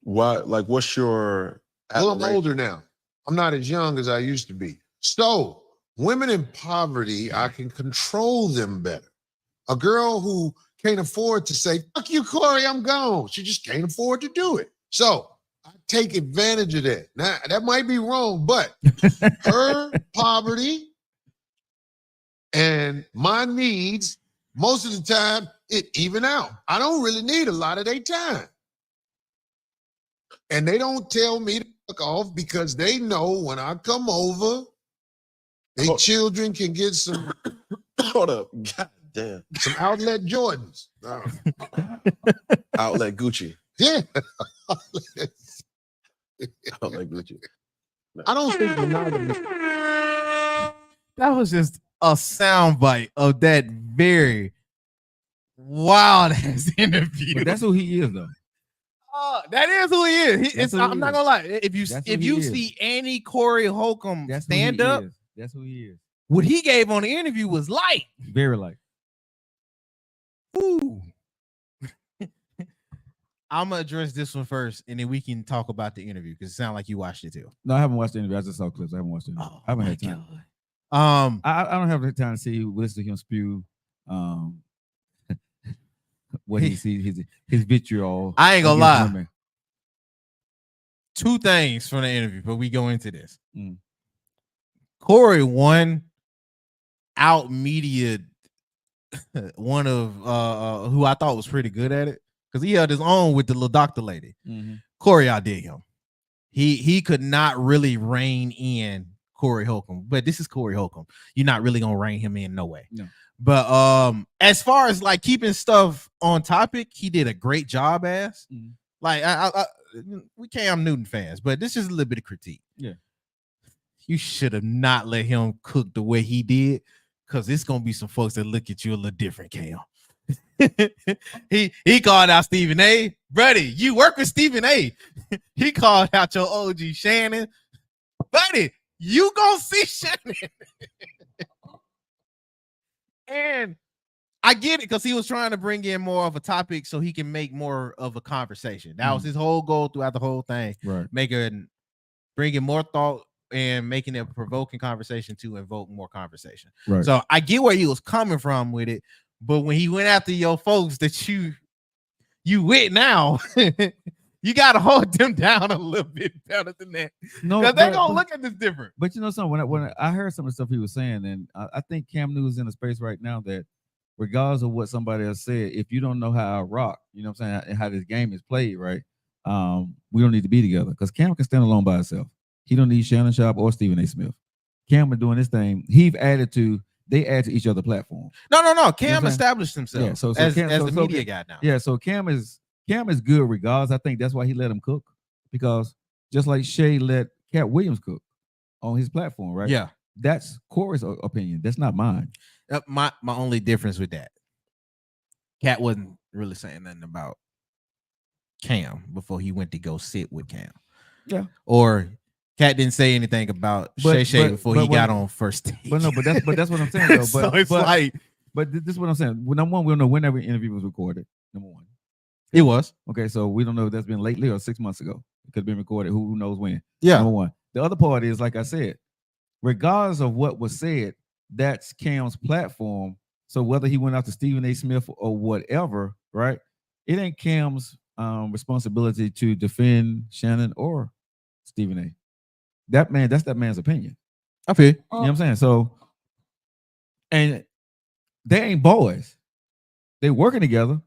Why? Like, what's your? Well, I'm older now. I'm not as young as I used to be. So, women in poverty, I can control them better. A girl who can't afford to say, fuck you, Corey, I'm gone. She just can't afford to do it. So, I take advantage of that. Now, that might be wrong, but her poverty and my needs, most of the time, it even out. I don't really need a lot of their time. And they don't tell me to fuck off because they know when I come over, their children can get some Hold up. God damn. some outlet Jordans. Outlet Gucci. Yeah. Outlet Gucci. I don't think monogamy. That was just a soundbite of that very wild ass interview. But that's who he is, though. That is who he is. Who I'm he not is. gonna lie. If That's who he you is. see any Corey Holcomb That's who he stand up, is. That's who he is. what he gave on the interview was light. Very light. Ooh. I'm gonna address this one first, and then we can talk about the interview because it sounds like you watched it too. No, I haven't watched the interview. I just saw clips. I haven't watched it. Oh, I haven't my had time. God. I don't have the time to see listen to him spew what he sees his vitriol. I ain't gonna against lie. women. Two things from the interview, but we go into this. Mm. Corey out media one of who I thought was pretty good at it because he held his own with the little doctor lady. Mm-hmm. Corey outdid him. He could not really rein in Corey Holcomb, but this is Corey Holcomb. You're not really gonna rein him in, no way. No. But as far as like keeping stuff on topic, he did a great job. Mhm. Like we Cam Newton fans, but this is a little bit of critique. Yeah. You should have not let him cook the way he did, because it's gonna be some folks that look at you a little different, Cam. he called out Stephen A. Buddy, you work with Stephen A. He called out your OG Shannon. Buddy, you gonna see Shannon. And I get it because he was trying to bring in more of a topic so he can make more of a conversation. That was his whole goal throughout the whole thing. Right. Bringing more thought and making it a provoking conversation to invoke more conversation. Right. So I get where he was coming from with it, but when he went after your folks that you with now, You gotta hold them down a little bit better than that. No, Because they're but- gonna but- look at this different. But you know something, when I heard some of the stuff he was saying, and I think Cam Newton's in a space right now that regardless of what somebody else said, if you don't know how I rock, you know what I'm saying, and how this game is played, right? We don't need to be together because Cam can stand alone by himself. He don't need Shannon Sharp or Stephen A. Smith. Cam is doing this thing. They add to each other platform. No. Cam what I'm saying? established himself Yeah, so as Cam- the so media Cam- guy now. Yeah, so Cam is good regardless. I think that's why he let him cook because just like Shay let Cat Williams cook on his platform, right? Yeah. That's Corey's opinion. That's not mine. My only difference with that, Cat wasn't really saying nothing about Cam before he went to go sit with Cam. Yeah. Or Cat didn't say anything about But- Shay but- before but he when- got on first stage. But that's what I'm saying though. So But it's but, like but this is what I'm saying. Well, number one, we don't know when every interview was recorded. Number one. it was. Okay, so we don't know if that's been lately or 6 months ago. It could have been recorded. Who knows when? Yeah. Number one. The other part is, like I said, regardless of what was said, that's Cam's platform. So whether he went after Stephen A. Smith or whatever, right? It ain't Cam's responsibility to defend Shannon or Stephen A. That's that man's opinion. I feel. You know what I'm saying? So, and they ain't boys. They working together,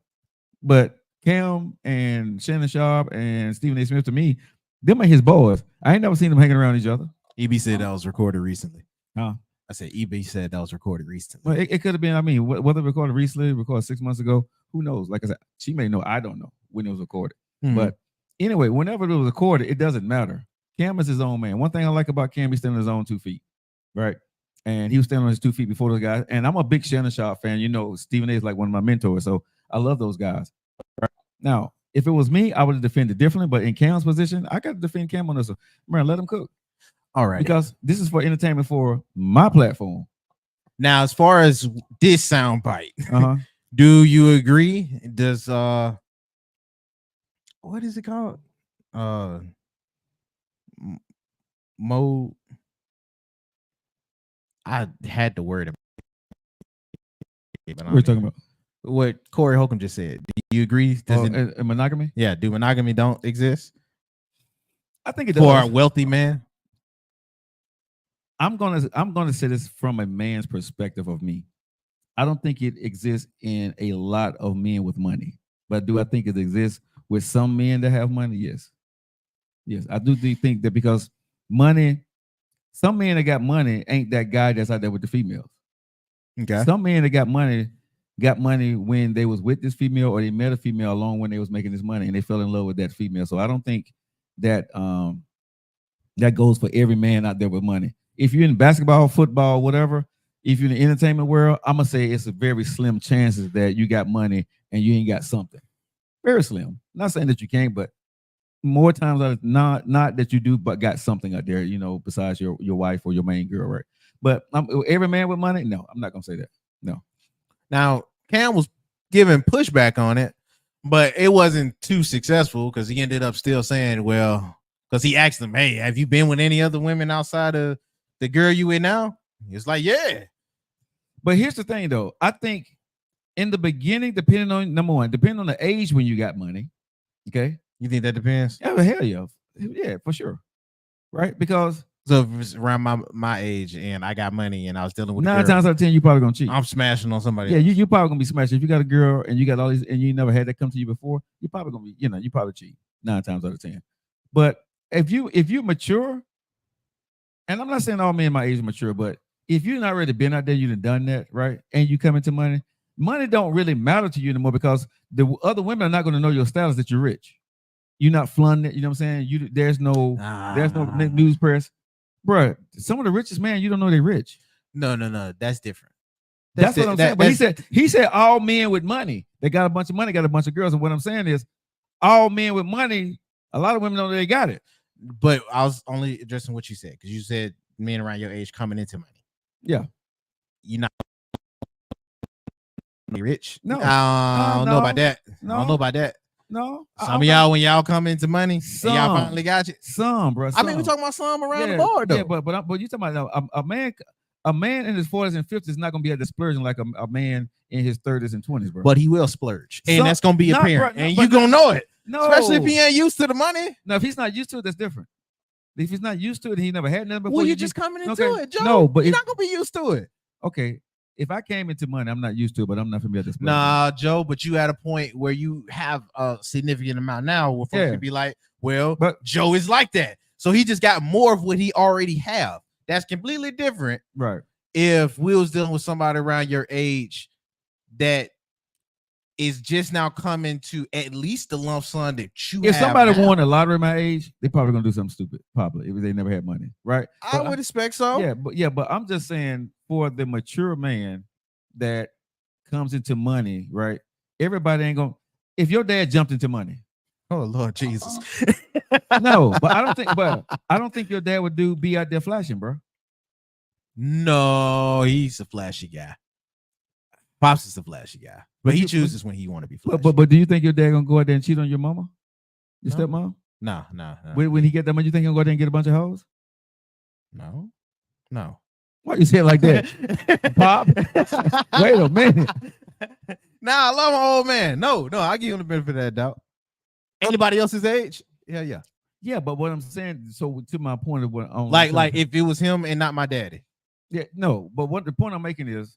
but Cam and Shannon Sharp and Stephen A. Smith, to me, them are his boys. I ain't never seen them hanging around each other. EB said that was recorded recently. Huh? I said EB said that was recorded recently. Well, it could have been. I mean, whether it recorded recently, recorded 6 months ago, who knows? Like I said, she may know. I don't know when it was recorded. Mhm. But anyway, whenever it was recorded, it doesn't matter. Cam is his own man. One thing I like about Cam, he's standing on his own 2 feet, right? And he was standing on his 2 feet before those guys. And I'm a big Shannon Sharp fan. You know, Stephen A. is like one of my mentors, so I love those guys. Right? Now, if it was me, I would have defended differently. But in Cam's position, I got to defend Cam on this one. Man, let him cook All right. because this is for entertainment for my platform. Now, as far as this sound bite, Uh-huh. do you agree? Does what is it called? Mo. I had the word. What are you talking about? What Corey Holcomb just said. Do you agree? Does it, Monogamy? yeah, do monogamy don't exist I think it for does. a wealthy man? I'm gonna say this from a man's perspective of me. I don't think it exists in a lot of men with money, but do I think it exists with some men that have money? Yes, yes, I do think that because money, some men that got money ain't that guy that's out there with the females. Okay. Some men that got money when they was with this female or they met a female along when they was making this money and they fell in love with that female. So I don't think that that goes for every man out there with money. If you're in basketball, football, whatever, if you're in the entertainment world, I'm gonna say it's a very slim chances that you got money and you ain't got something. Very slim. Not saying that you can't, but more times than not that you do, but got something out there, you know, besides your wife or your main girl, right? But every man with money, no, I'm not gonna say that. No. Now, Cam was giving pushback on it, but it wasn't too successful because he ended up still saying, well, because he asked him, hey, have you been with any other women outside of the girl you with now? It's like, yeah. But here's the thing, though. I think in the beginning, depending on number one, depending on the age when you got money, okay. You think that depends? Yeah, well, hell yeah, for sure, right? Because So if it's around my age and I got money and I was dealing with a 9 girl, times out of 10, you probably gonna cheat. I'm smashing on somebody Yeah, else. you probably gonna be smashing. If you got a girl and you got all these and you never had that come to you before, you probably gonna be, you probably cheat 9 times out of 10. But if you mature, and I'm not saying all men my age are mature, but if you've not already been out there, you've done that, right? And you come into money don't really matter to you anymore because the other women are not gonna know your status that you're rich. You're not flaunting it, you know what I'm saying? There's no news press. Bruh, some of the richest man, you don't know they're rich. No, that's different. That's what I'm saying. But he said all men with money, they got a bunch of money, got a bunch of girls. And what I'm saying is all men with money, a lot of women know they got it. But I was only addressing what you said because you said men around your age coming into money. Yeah. You're not rich. No. I don't know about that. No. I don't know about that. No. Some of y'all, when y'all come into money, and y'all finally got you. Some, bro. I mean, we're talking about some around the board, though. Yeah, but you talking about a man. A man in his 40s and 50s is not gonna be at the splurging like a man in his 30s and 20s, bro. But he will splurge, and Some- that's gonna be not, apparent, bro, and but you gonna know it, no, especially if he ain't used to the money. No, if he's not used to it, that's different. If he's not used to it, he never had nothing before. Well, you you're just coming into okay. it, Joe. No, but you're if- not gonna be used to it. okay. If I came into money, I'm not used to it, but I'm not gonna be at this. Nah, Joe, but you at a point where you have a significant amount now where folks Yeah. can be like, well, But- Joe is like that. So he just got more of what he already have. That's completely different. Right. If we was dealing with somebody around your age that is just now coming to at least the lump sum that you If have somebody now. won the lottery my age, they probably gonna do something stupid, probably if they never had money, right? I But would expect so. but I'm just saying for the mature man that comes into money, right? Everybody ain't gonna. If your dad jumped into money, Oh Lord Jesus. no, but I don't think your dad would be out there flashing, bro. No, he's a flashy guy. Pops is a flashy guy, but he chooses when he want to be flashy. But do you think your dad gonna go out there and cheat on your mama, your No. stepmom? No. When he get that money, you think he'll go out there and get a bunch of hoes? No. Why you say it like that, Pop? Wait a minute. Nah, I love my old man. No, I give him the benefit of that doubt. Anybody else's age? Yeah. Yeah, but what I'm saying, so to my point of what I'm Like if it was him and not my daddy. yeah, no, but what the point I'm making is,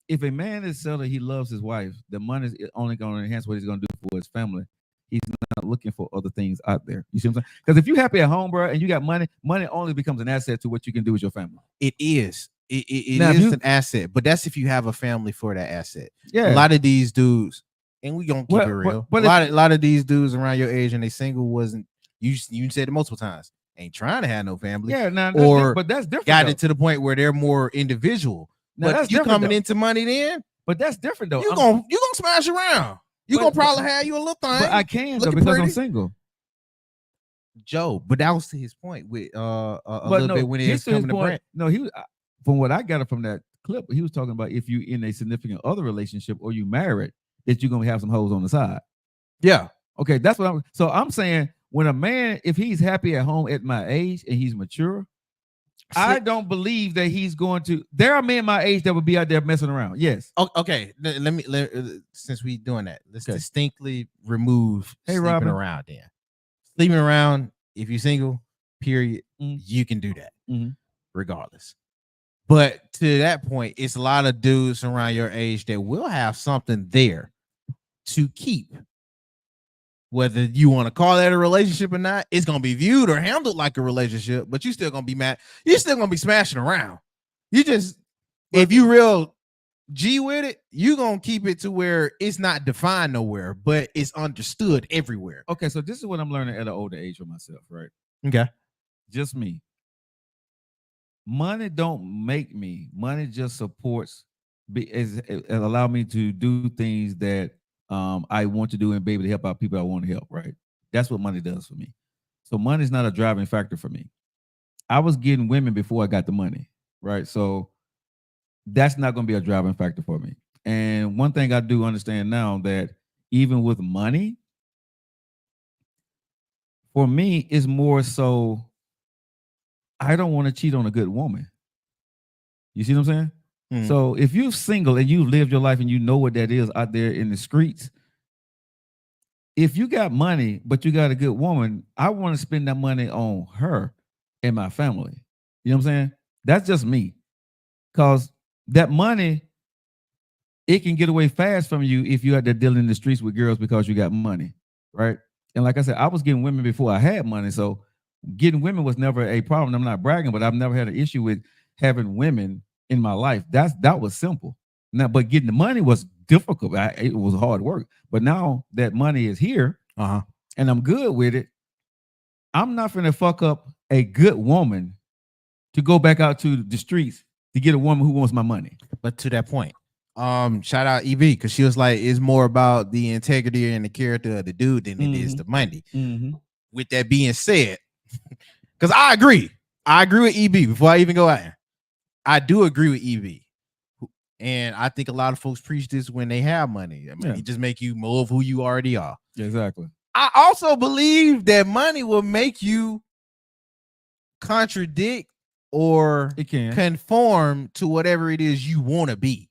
if a man is selling, he loves his wife, the money is only going to enhance what he's going to do for his family. He's not looking for other things out there. You see what I'm saying? Because if you're happy at home, bro, and you got money only becomes an asset to what you can do with your family. It is. It Now, if is you- an asset, but that's if you have a family for that asset. Yeah. A lot of these dudes, and we gonna keep Well, it real. but a lot of these dudes around your age and they single wasn't. You said it multiple times. Ain't trying to have no family. Yeah, now, but that's different. Got though. it to the point where they're more individual. Now, but that's you different, coming though. into money, then But that's different though. you gonna smash around. You But- gonna probably have you a little thing. But I can though looking because I'm pretty. single. Joe, but that was to his point with a But little no, bit when it he's was to his coming to point- Brent. No, he was from what I got from that clip. He was talking about if you in a significant other relationship or you married, that you're gonna have some hoes on the side. Yeah. Okay, that's what I'm. So I'm saying when a man, if he's happy at home at my age and he's mature, I don't believe that he's going to. There are men my age that would be out there messing around. Yes. Okay. Since we doing that, let's distinctly remove sleeping Robin. around. Then sleeping around. If you're single, period, Mm. you can do that Mhm. regardless. But to that point, it's a lot of dudes around your age that will have something there to keep. Whether you want to call that a relationship or not, it's gonna be viewed or handled like a relationship, but you still gonna be mad. You're still gonna be smashing around. You just, if you real G with it, you gonna keep it to where it's not defined nowhere, but it's understood everywhere. Okay, so this is what I'm learning at an older age for myself, right? Okay. Just me. Money don't make me. Money just supports. It allow me to do things that I want to do and be able to help out people I want to help. Right. That's what money does for me. So money is not a driving factor for me. I was getting women before I got the money. Right. So that's not going to be a driving factor for me. And one thing I do understand now that even with money, for me, it's more so I don't want to cheat on a good woman. You see what I'm saying? Mhm. So if you're single and you've lived your life and you know what that is out there in the streets, if you got money, but you got a good woman, I want to spend that money on her and my family. You know what I'm saying? That's just me. Because that money, it can get away fast from you if you out there dealing in the streets with girls because you got money, right? And like I said, I was getting women before I had money. So getting women was never a problem. I'm not bragging, but I've never had an issue with having women in my life. That was simple. Now, but getting the money was difficult. It was hard work. But now that money is here, and I'm good with it, I'm not gonna fuck up a good woman to go back out to the streets to get a woman who wants my money. But to that point, shout out EV because she was like, it's more about the integrity and the character of the dude than it is the money. With that being said, because I agree with EB before I even go out here. I do agree with EB. And I think a lot of folks preach this when they have money. I mean, it just make you more of who you already are. Exactly. I also believe that money will make you contradict or It can. conform to whatever it is you want to be.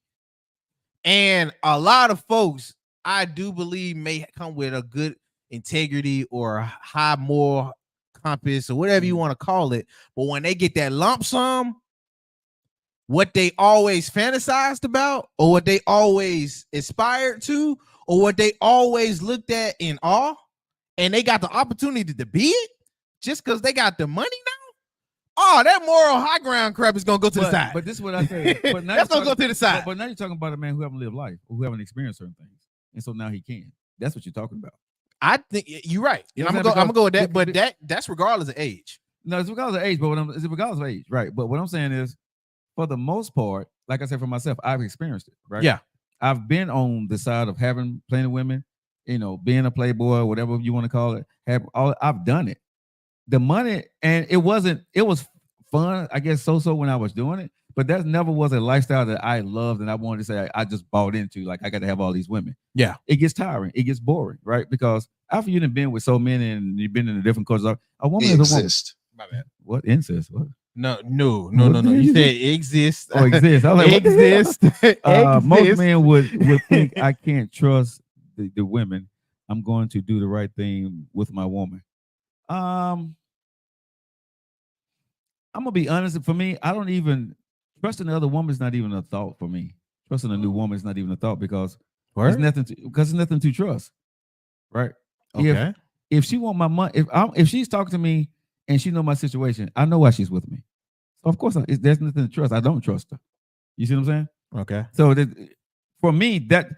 And a lot of folks, I do believe, may come with a good integrity or a high moral compass or whatever you want to call it. But when they get that lump sum, what they always fantasized about, or what they always aspired to, or what they always looked at in awe, and they got the opportunity to be it just because they got the money now. Oh, that moral high ground crap is gonna go to the side. But this is what I say. But now That's you're gonna go to the side. But now you're talking about a man who haven't lived life, or who haven't experienced certain things, and so now he can. That's what you're talking about. I think you're right. You know I'm what gonna I'm go with saying? that, but that's regardless of age. No, it's regardless of age, but it's regardless of age, right? But what I'm saying is, for the most part, like I said for myself, I've experienced it, right? Yeah. I've been on the side of having plenty of women, being a playboy, whatever you want to call it. I've done it. The money, and it was fun, I guess, so when I was doing it, but that never was a lifestyle that I loved and I wanted to say I just bought into. Like, I got to have all these women. Yeah. It gets tiring. It gets boring, right? Because after you've been with so many and you've been in the different cultures, a woman is a woman. Exist. My bad. What incest? What? No. You said exist. Oh, exist. I was like, what the hell? exist. Most men would think I can't trust the women. I'm going to do the right thing with my woman. I'm gonna be honest. For me, I don't even trusting the other woman is not even a thought for me. Trusting a new woman is not even a thought because there's nothing to trust, right? Okay. If she want my money, if she's talking to me and she know my situation, I know why she's with me. So of course, there's nothing to trust. I don't trust her. You see what I'm saying? Okay. So for me, that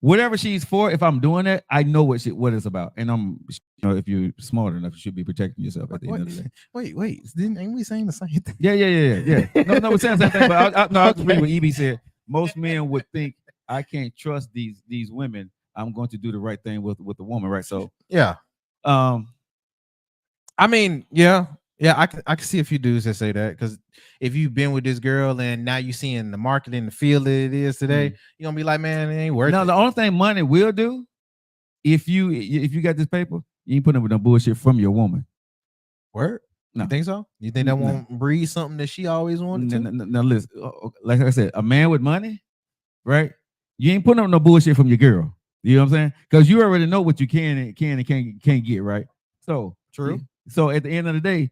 whatever she's for, if I'm doing it, I know what it's about. And if you're smart enough, you should be protecting yourself at the end of the day. Wait. Ain't we saying the same thing? Yeah. No, we're saying the same thing. But I agree with EB said. Most men would think I can't trust these women. I'm going to do the right thing with the woman, right? So yeah. I mean, yeah. I can see a few dudes that say that, because if you've been with this girl and now you seeing the market in the field that it is today, you're gonna be like, man, it ain't worth it. Now, the only thing money will do, if you got this paper, you ain't putting up with no bullshit from your woman. Word? No. You think so? You think that won't breed something that she always wanted to? Now listen, like I said, a man with money, right? You ain't putting up no bullshit from your girl. You know what I'm saying? Because you already know what you can and can't get, right? So true. So at the end of the day,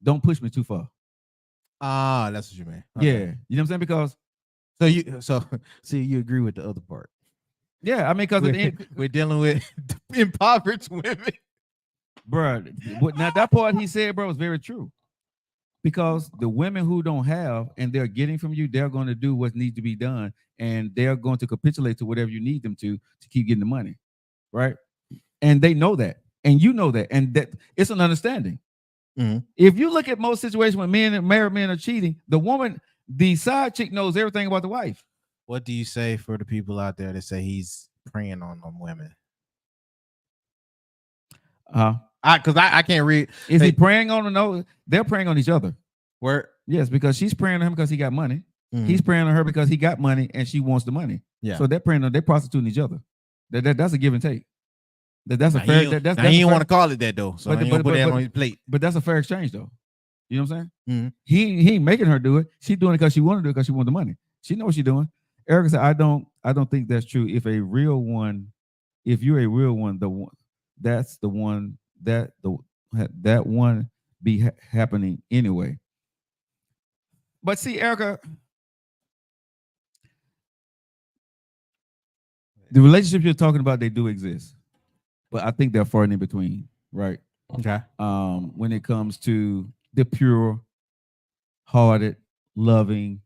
don't push me too far. That's what you mean. Okay. Yeah, you know what I'm saying? Because see, you agree with the other part. Yeah, I mean, because we're dealing with impoverished women, bro. Now that part he said, bro, is very true. Because the women who don't have and they're getting from you, they're going to do what needs to be done, and they're going to capitulate to whatever you need them to keep getting the money, right? And they know that, and you know that, and that it's an understanding. Mm-hmm. If you look at most situations when married men are cheating, the side chick knows everything about the wife. What do you say for the people out there that say he's preying on them women? Because I can't read. Is he preying on them? No, they're preying on each other. Where? Yes, because she's preying on him because he got money. Mm-hmm. He's preying on her because he got money and she wants the money. Yeah. So they're prostituting each other. That's a give and take. That's a fair. He don't want to call it that though. So I ain't gonna put that on his plate. But that's a fair exchange though. You know what I'm saying? Mm-hmm. He ain't making her do it. She's doing it because she want to do it because she want the money. She knows what she's doing. Erica said, I don't think that's true. If you're a real one, that's the one that one be happening anyway. But see, Erica, the relationships you're talking about, they do exist. But I think they're far and in between, right? Okay. When it comes to the pure hearted, loving,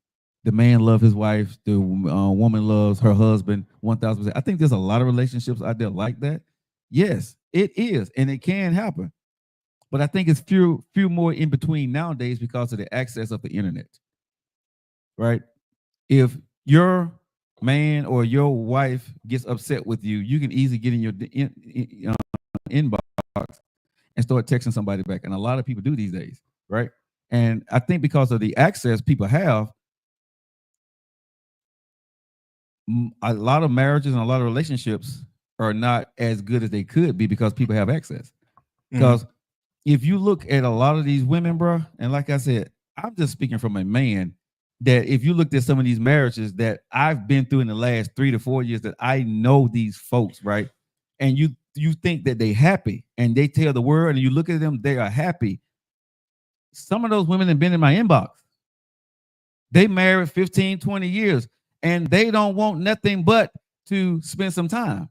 the man loves his wife, the woman loves her husband 1,000%. I think there's a lot of relationships out there like that. Yes, it is, and it can happen. But I think it's few more in between nowadays because of the access of the internet, right? If your man or your wife gets upset with you, you can easily get in your inbox and start texting somebody back. And a lot of people do these days, right? And I think because of the access people have, a lot of marriages and a lot of relationships are not as good as they could be because people have access. Because if you look at a lot of these women, bro, and like I said, I'm just speaking from a man, that if you looked at some of these marriages that I've been through in the last 3 to 4 years, that I know these folks, right? And you think that they happy, and they tell the world, and you look at them, they are happy. Some of those women have been in my inbox. They married 15, 20 years, and they don't want nothing but to spend some time.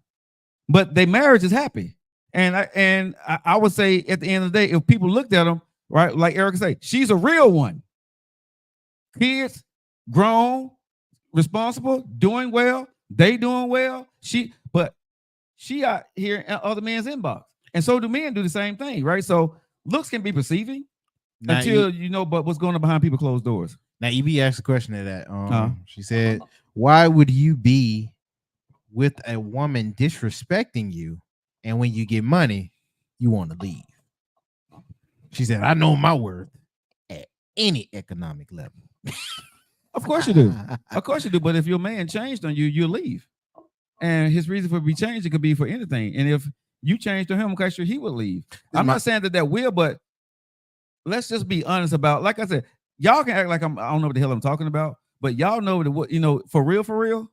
But their marriage is happy. And I would say at the end of the day, if people looked at them, right, like Erica say, she's a real one. Kids, grown, responsible, doing well, they doing well. But she out here in other men's inbox. And so do men do the same thing, right? So looks can be perceiving until you know but what's going on behind people's closed doors. Now, EB asked a question to that. She said, why would you be with a woman disrespecting you, and when you get money, you want to leave? She said, I know my worth at any economic level. Of course you do. Of course you do. But if your man changed on you, you'll leave. And his reason for be changed, it could be for anything. And if you change to him, I'm quite sure he will leave. I'm not saying that will, but let's just be honest about, like I said, y'all can act like I don't know what the hell I'm talking about, but y'all know what, you know, for real,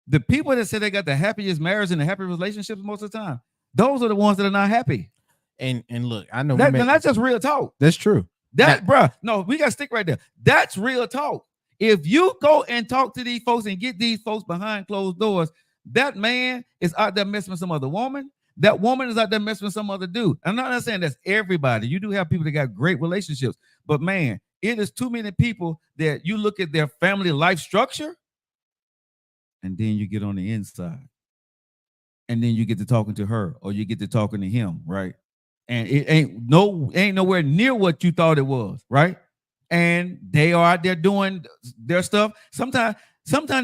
the people that say they got the happiest marriage and the happy relationships most of the time, those are the ones that are not happy. And look, I know that's just real talk. That's true. Bruh, no, we gotta stick right there. That's real talk. If you go and talk to these folks and get these folks behind closed doors, that man is out there messing with some other woman. That woman is out there messing with some other dude. I'm not saying that's everybody. You do have people that got great relationships, but man, it is too many people that you look at their family life structure, and then you get on the inside, and then you get to talking to her, or you get to talking to him, right? And it ain't nowhere near what you thought it was, right? And they are out there doing their stuff. Sometimes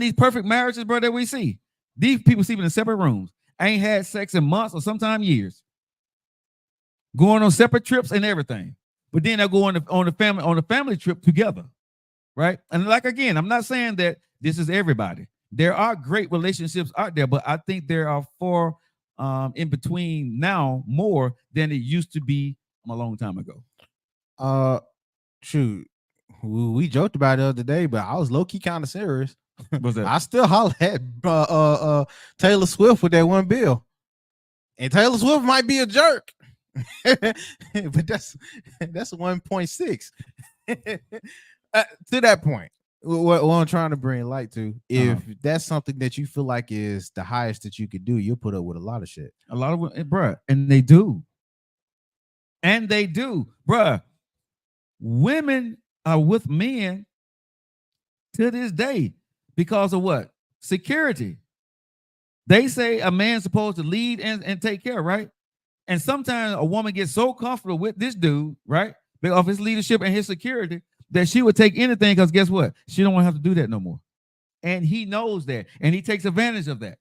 these perfect marriages, bro, that we see, these people sleeping in separate rooms, ain't had sex in months or sometimes years, going on separate trips and everything. But then they'll go on the family trip together, right? And like again, I'm not saying that this is everybody. There are great relationships out there, but I think there are far in between now more than it used to be a long time ago. Shoot, we joked about it the other day, but I was low key kind of serious. What's that? I still holler at Taylor Swift with that one bill, and Taylor Swift might be a jerk, but that's 1.6. To that point, what I'm trying to bring light to, if that's something that you feel like is the highest that you could do, you'll put up with a lot of shit. A lot of, bruh, and they do, bruh. Women are with men to this day because of what? Security. They say a man's supposed to lead and take care, right? And sometimes a woman gets so comfortable with this dude, right, of his leadership and his security, that she would take anything, because guess what? She don't want to have to do that no more. And he knows that, and he takes advantage of that.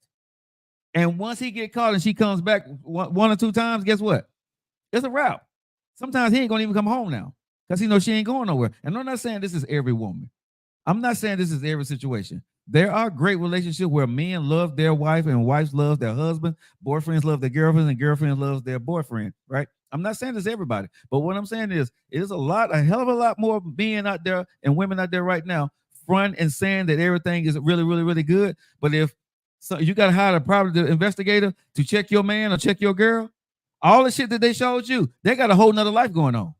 And once he get caught and she comes back one or two times, guess what? It's a wrap. Sometimes he ain't gonna even come home now, because he knows she ain't going nowhere. And I'm not saying this is every woman. I'm not saying this is every situation. There are great relationships where men love their wife and wives love their husband, boyfriends love their girlfriends, and girlfriends love their boyfriend, right? I'm not saying it's everybody, but what I'm saying is it is a hell of a lot more men out there and women out there right now front and saying that everything is really, really, really good. But if so, you got to hire a private investigator to check your man or check your girl, all the shit that they showed you, they got a whole nother life going on.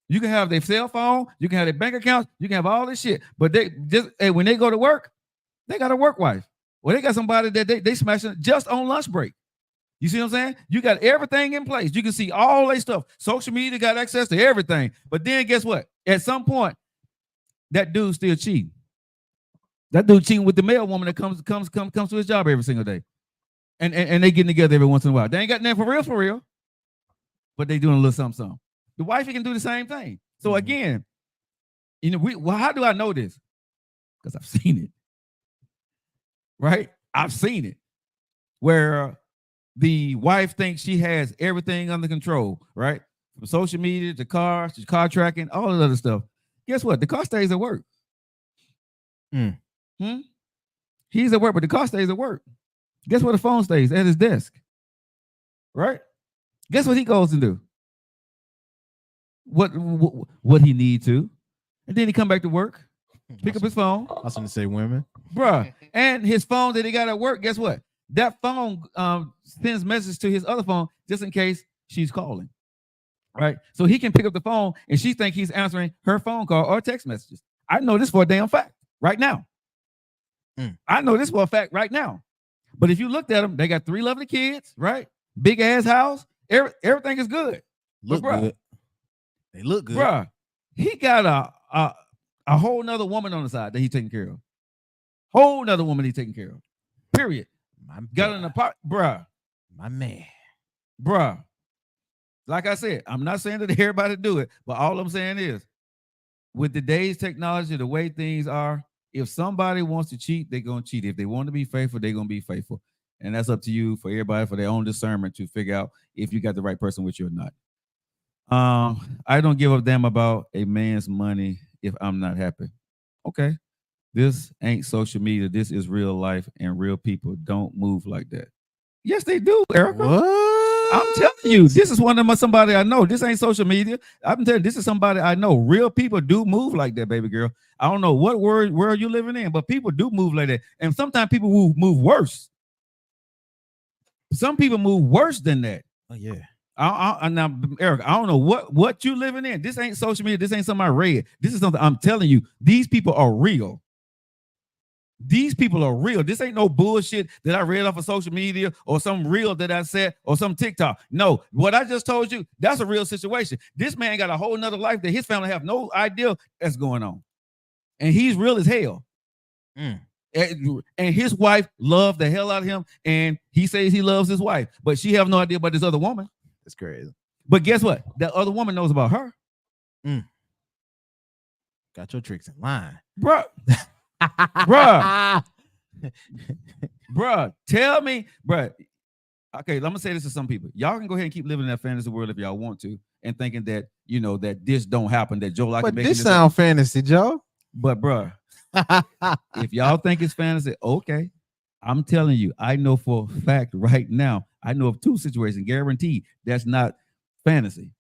You can have their cell phone, you can have their bank accounts, you can have all this shit. But they just when they go to work, they got a work wife. Well, they got somebody that they smashing just on lunch break. You see what I'm saying? You got everything in place. You can see all that stuff. Social media got access to everything. But then guess what? At some point, that dude's still cheating. That dude cheating with the male woman that comes to his job every single day. And they getting together every once in a while. They ain't got nothing for real. But they doing a little something. The wife can do the same thing. So again, you know, how do I know this? Because I've seen it. Right? I've seen it. Where the wife thinks she has everything under control, right? From social media to cars to car tracking, all that other stuff. Guess what? The car stays at work. He's at work, but the car stays at work. Guess where the phone stays? At his desk. Right? Guess what he goes and do? what he need to, and then he come back to work, pick up his phone, I was going to say women. bruh, and his phone that he got at work. Guess what? That phone sends messages to his other phone just in case she's calling, right? So he can pick up the phone and she think he's answering her phone call or text messages. I know this for a damn fact right now. I know this for a fact right now. But if you looked at them, they got 3 lovely kids, right? Big ass house. Everything is good. Look bruh, good. They look good. Bruh, he got a whole nother woman on the side that he's taking care of. Whole nother woman he's taking care of. Period. Got an apartment, bruh. My man. Bruh. Like I said, I'm not saying that everybody do it, but all I'm saying is, with today's technology, the way things are, if somebody wants to cheat, they're going to cheat. If they want to be faithful, they're going to be faithful. And that's up to you, for everybody, for their own discernment, to figure out if you got the right person with you or not. I don't give a damn about a man's money if I'm not happy. Okay. This ain't social media. This is real life, and real people don't move like that. Yes, they do, Erica. What? I'm telling you, this is one of my somebody I know. This ain't social media. I'm telling you, this is somebody I know. Real people do move like that, baby girl. I don't know what world you living in, but people do move like that. And sometimes people move worse. Some people move worse than that. Oh, yeah. Now, Eric, I don't know what you living in. This ain't social media. This ain't something I read. This is something I'm telling you. These people are real. These people are real. This ain't no bullshit that I read off of social media or some reel that I said or some TikTok. No, what I just told you, that's a real situation. This man got a whole nother life that his family have no idea that's going on. And he's real as hell. And his wife loved the hell out of him. And he says he loves his wife, but she have no idea about this other woman. That's crazy. But guess what? That other woman knows about her. Got your tricks in line. Bruh. Bruh, tell me, bruh. Okay, I'm gonna say this to some people. Y'all can go ahead and keep living in that fantasy world if y'all want to, and thinking that that this don't happen, that Joe like. But this sound fantasy, Joe. But bruh, if y'all think it's fantasy, okay. I'm telling you, I know for a fact right now. I know of 2 situations, guaranteed, that's not fantasy.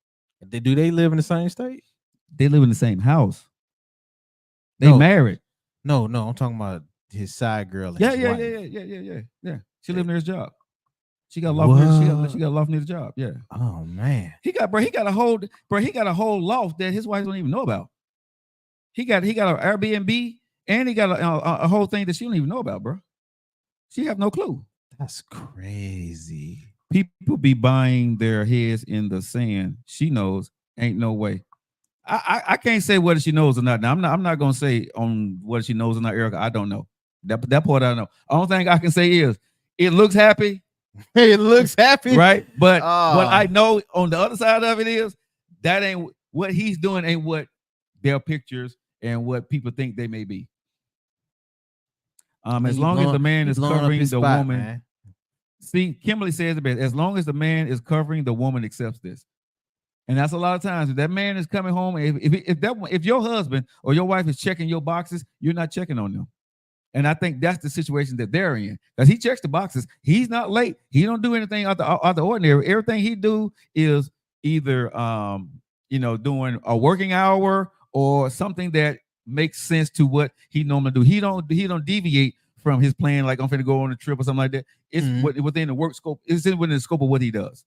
Do they live in the same state? They live in the same house. They married. No, I'm talking about his side girl. And Yeah. She lived near his job. She got a loft. She got a loft near the job. Yeah. Oh man. He got a whole loft that his wife don't even know about. He got an Airbnb, and he got a whole thing that she don't even know about, bro. She have no clue. That's crazy. People be buying their heads in the sand. She knows. Ain't no way. I can't say whether she knows or not. Now I'm not gonna say on whether she knows or not, Erica. I don't know. That part I don't know. Only thing I can say is it looks happy. It looks happy, right? But what I know on the other side of it is that ain't what he's doing. Ain't what their pictures and what people think they may be. As long as the man is covering the woman. Man. See, Kimberly says it best. As long as the man is covering, the woman accepts this. And that's a lot of times. If that man is coming home, if your husband or your wife is checking your boxes, you're not checking on them. And I think that's the situation that they're in. Because he checks the boxes. He's not late. He don't do anything out the ordinary. Everything he do is either doing a working hour or something that makes sense to what he normally do. He don't deviate from his plan, like I'm finna go on a trip or something like that. It's within the work scope. It's within the scope of what he does.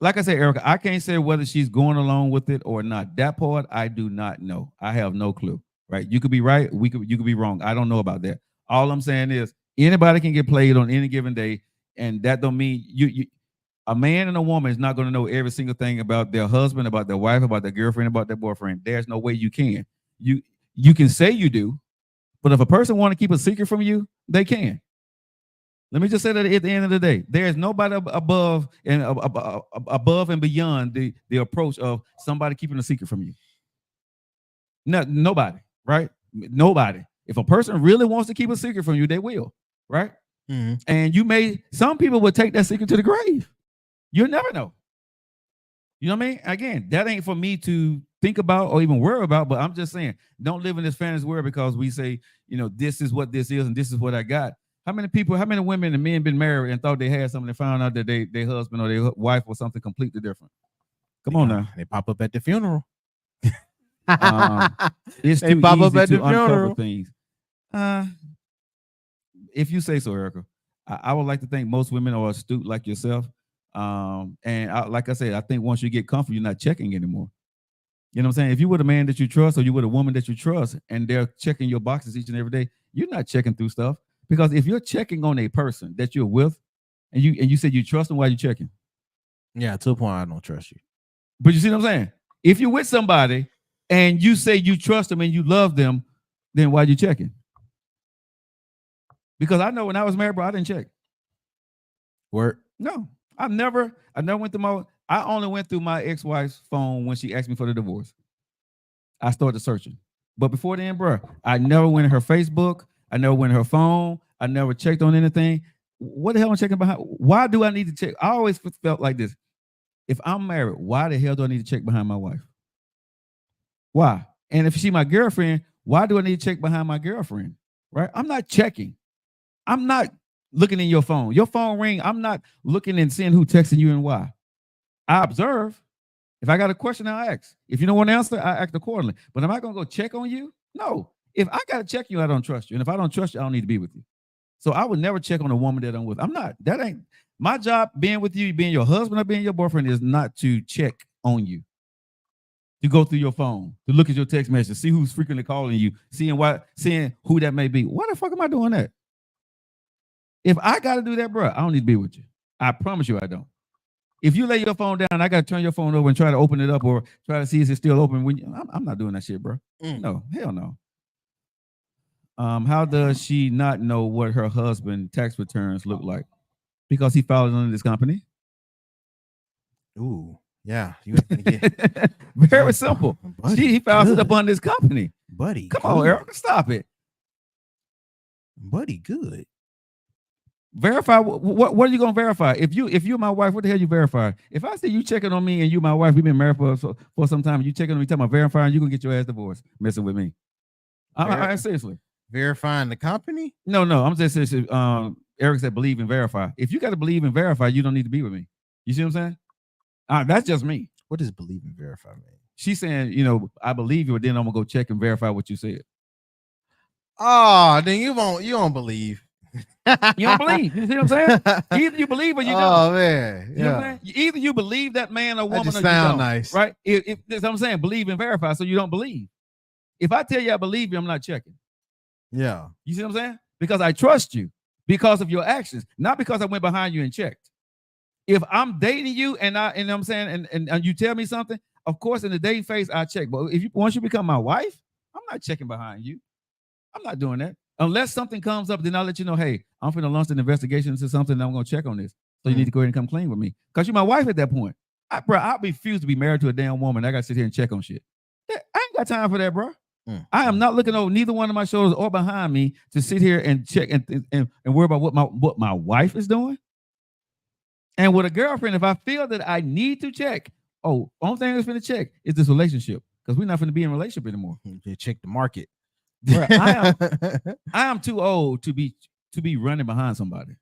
Like I said, Erica, I can't say whether she's going along with it or not. That part I do not know. I have no clue. Right? You could be right. You could be wrong. I don't know about that. All I'm saying is anybody can get played on any given day, and that don't mean you. A man and a woman is not going to know every single thing about their husband, about their wife, about their girlfriend, about their boyfriend. There's no way you can. You can say you do, but if a person want to keep a secret from you, they can. Let me just say that at the end of the day, there's nobody above and beyond the approach of somebody keeping a secret from you. Nobody, right? Nobody. If a person really wants to keep a secret from you, they will, right? Mm-hmm. And some people will take that secret to the grave. You'll never know. You know what I mean? Again, that ain't for me to think about or even worry about, but I'm just saying, don't live in this fantasy world because we say, this is what this is and this is what I got. How many people, how many women and men been married and thought they had something and found out that their husband or their wife was something completely different? Come on now. They pop up at the funeral. It's They too pop up easy at to the uncover funeral. things. If you say so, Erica, I would like to think most women are astute like yourself. Like I said, I think once you get comfortable, you're not checking anymore. You know what I'm saying? If you were a man that you trust or you were a woman that you trust and they're checking your boxes each and every day, you're not checking through stuff. Because if you're checking on a person that you're with and you said you trust them while you're checking. Yeah, to a point, I don't trust you. But you see what I'm saying? If you're with somebody and you say you trust them and you love them, then why are you checking? Because I know when I was married, bro, I didn't check. Word. No, I never went through I only went through my ex-wife's phone when she asked me for the divorce. I started searching. But before then, bro, I never went in her Facebook. I never went in her phone. I never checked on anything. What the hell am I checking behind? Why do I need to check? I always felt like this. If I'm married, why the hell do I need to check behind my wife? Why? And if she's my girlfriend, why do I need to check behind my girlfriend? Right? I'm not checking. I'm not looking in your phone. Your phone ring. I'm not looking and seeing who texting you and why. I observe. If I got a question, I'll ask. If you don't want to answer, I act accordingly. But am I going to go check on you? No. If I got to check you, I don't trust you. And if I don't trust you, I don't need to be with you. So I would never check on a woman that I'm with. I'm not. That ain't my job. Being with you, being your husband or being your boyfriend is not to check on you. To go through your phone, to look at your text message, see who's frequently calling you, seeing who that may be. Why the fuck am I doing that? If I got to do that, bro, I don't need to be with you. I promise you I don't. If you lay your phone down, I got to turn your phone over and try to open it up or try to see if it's still open. I'm not doing that shit, bro. No, hell no. How does she not know what her husband tax returns look like? Because he filed under this company. Ooh, yeah. You ain't gonna get very simple. Buddy, he filed it good. up on this company. Buddy, come on, Eric, stop it. Buddy, good. Verify what are you gonna verify? If you're my wife, what the hell you verify? If I say you checking on me and you my wife, we've been married for some time, you checking on me, talking about verifying, you gonna get your ass divorced, messing with me. I seriously. Verifying the company? No, I'm just Eric said believe and verify. If you got to believe and verify, you don't need to be with me. You see what I'm saying? That's just me. What does believe and verify mean? She's saying, I believe you, but then I'm gonna go check and verify what you said. Oh, then you don't believe. You don't believe. You see what I'm saying? Either you believe or you don't. Oh man, you know what I'm saying? Either you believe that man or woman, just or sound you don't, nice, right? If that's what I'm saying, believe and verify, so you don't believe. If I tell you I believe you, I'm not checking. Yeah, you see what I'm saying? Because I trust you because of your actions, not because I went behind you and checked. If I'm dating you and I'm saying and you tell me something, of course in the dating phase I check. But once you become my wife, I'm not checking behind you. I'm not doing that. Unless something comes up, then I'll let you know, hey, I'm finna launch an investigation into something and I'm gonna check on this. So you need to go ahead and come clean with me. Because you're my wife at that point. I refuse to be married to a damn woman. I gotta sit here and check on shit. I ain't got time for that, bro. I am not looking over neither one of my shoulders or behind me to sit here and check and worry about what my wife is doing. And with a girlfriend, if I feel that I need to check, only thing that's finna check is this relationship. Because we're not finna be in a relationship anymore. You check the market. Bruh, I am too old to be running behind somebody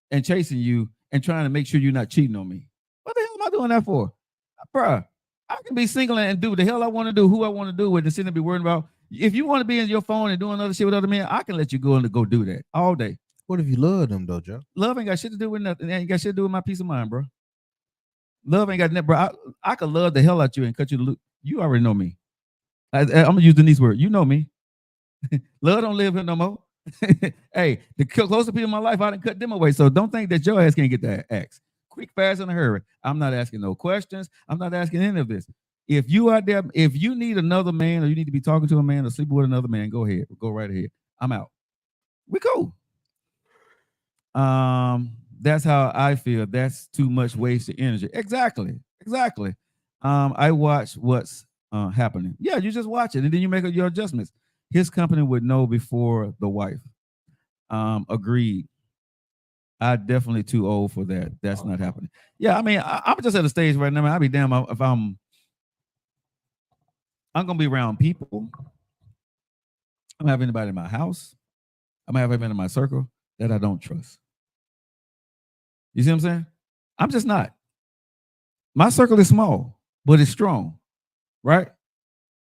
and chasing you and trying to make sure you're not cheating on me. What the hell am I doing that for? Bruh, I can be single and do the hell I want to do, who I want to do with, instead of be worrying about. If you want to be in your phone and doing other shit with other men, I can let you go and go do that all day. What if you love them though, Joe? Love ain't got shit to do with nothing. It ain't got shit to do with my peace of mind, bro. Love ain't got nothing, bro. I could love the hell out you and cut you the loop. You already know me. I'm gonna use Denise's word. You know me. Love don't live here no more. Hey, the closer people in my life, I didn't cut them away. So don't think that your ass can't get that axe. Quick, fast, in a hurry. I'm not asking no questions. I'm not asking any of this. If you are there, if you need another man or you need to be talking to a man or sleeping with another man, go ahead. Go right ahead. I'm out. We cool. That's how I feel. That's too much wasted energy. Exactly. I watch what's happening. Yeah, you just watch it and then you make your adjustments. His company would know before the wife. Agreed. I definitely too old for that. That's not happening. Yeah, I mean, I'm just at a stage right now. I'll be damn if I'm gonna be around people. I don't have anybody in my house. I might have women in my circle that I don't trust. You see what I'm saying? I'm just not. My circle is small, but it's strong, right?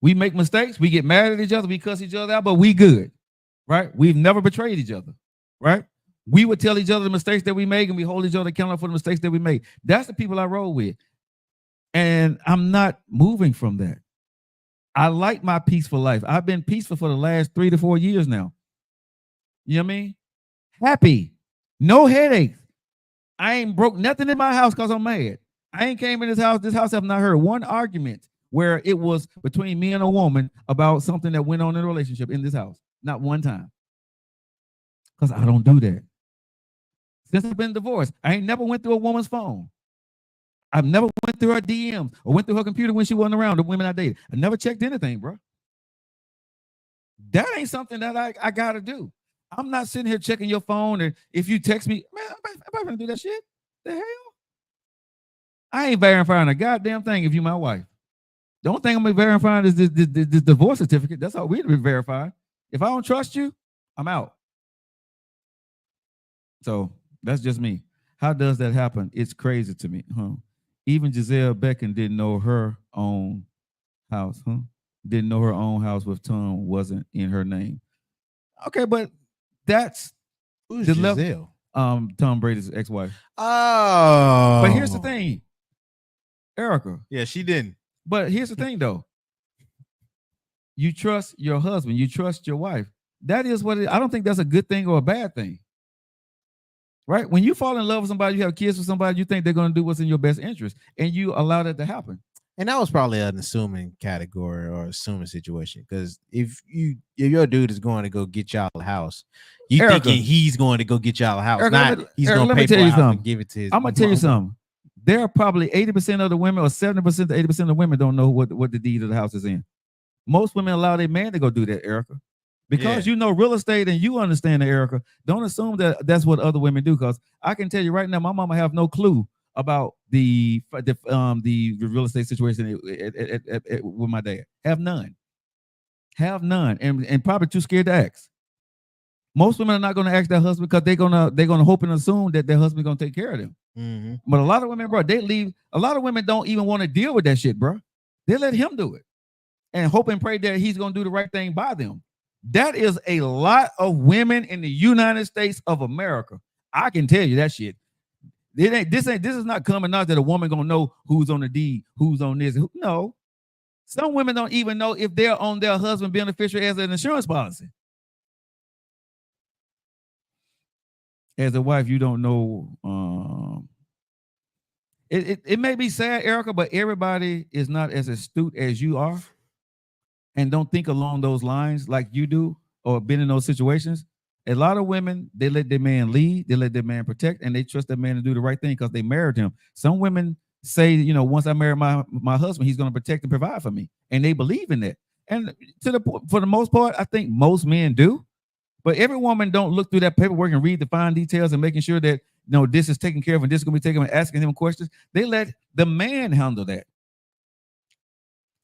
We make mistakes. We get mad at each other. We cuss each other out, but we good, right? We've never betrayed each other, right? We would tell each other the mistakes that we make, and we hold each other accountable for the mistakes that we make. That's the people I roll with. And I'm not moving from that. I like my peaceful life. I've been peaceful for the last 3 to 4 years now. You know what I mean? Happy. No headaches. I ain't broke nothing in my house because I'm mad. I ain't came in this house. This house have not heard one argument where it was between me and a woman about something that went on in a relationship in this house. Not one time. Because I don't do that. Since I've been divorced, I ain't never went through a woman's phone. I've never went through her DMs or went through her computer when she wasn't around, the women I dated. I never checked anything, bro. That ain't something that I got to do. I'm not sitting here checking your phone, and if you text me, man, I'm not going to do that shit. The hell? I ain't verifying a goddamn thing if you my wife. The only thing I'm verifying is this divorce certificate. That's all we verify. If I don't trust you, I'm out. So that's just me. How does that happen? It's crazy to me. Even Giselle Beckham didn't know her own house. Didn't know her own house with Tom wasn't in her name. Okay, but that's Who's the Giselle? Tom Brady's ex-wife. Oh, But here's the thing, Erica. Yeah, she didn't. But here's the thing, though. You trust your husband. You trust your wife. That is what it is. I don't think that's a good thing or a bad thing. Right? When you fall in love with somebody, you have kids with somebody, you think they're going to do what's in your best interest, and you allow that to happen. And that was probably an assuming category or assuming situation. Because if your dude is going to go get y'all a house, you Erica, thinking he's going to go get y'all a house, Erica, not he's Erica, going to let me pay tell for you a house and something. give it to his. I'm gonna tell you something. There are probably 80% of the women, or 70% to 80% of women don't know what the deed of the house is in. Most women allow their man to go do that, Erica. Because you know real estate and you understand it, Erica. Don't assume that that's what other women do. Because I can tell you right now, my mama have no clue about the real estate situation with my dad. Have none, and probably too scared to ask. Most women are not going to ask their husband because they're gonna hope and assume that their husband's gonna take care of them. Mm-hmm. But a lot of women, bro, they leave. A lot of women don't even want to deal with that shit, bro. They let him do it and hope and pray that he's gonna do the right thing by them. That is a lot of women in the United States of America. I can tell you that shit. This is not coming out that a woman gonna know who's on the deed, who's on this. No, some women don't even know if they're on their husband beneficiary as an insurance policy. As a wife, you don't know. It may be sad, Erica, but everybody is not as astute as you are, and don't think along those lines like you do, or been in those situations. A lot of women, they let their man lead, they let their man protect, and they trust their man to do the right thing because they married him. Some women say, you know, once I marry my husband, he's going to protect and provide for me, and they believe in that. And for the most part, I think most men do. But every woman don't look through that paperwork and read the fine details and making sure that, you know, this is taken care of and this is going to be taken, and asking him questions. They let the man handle that.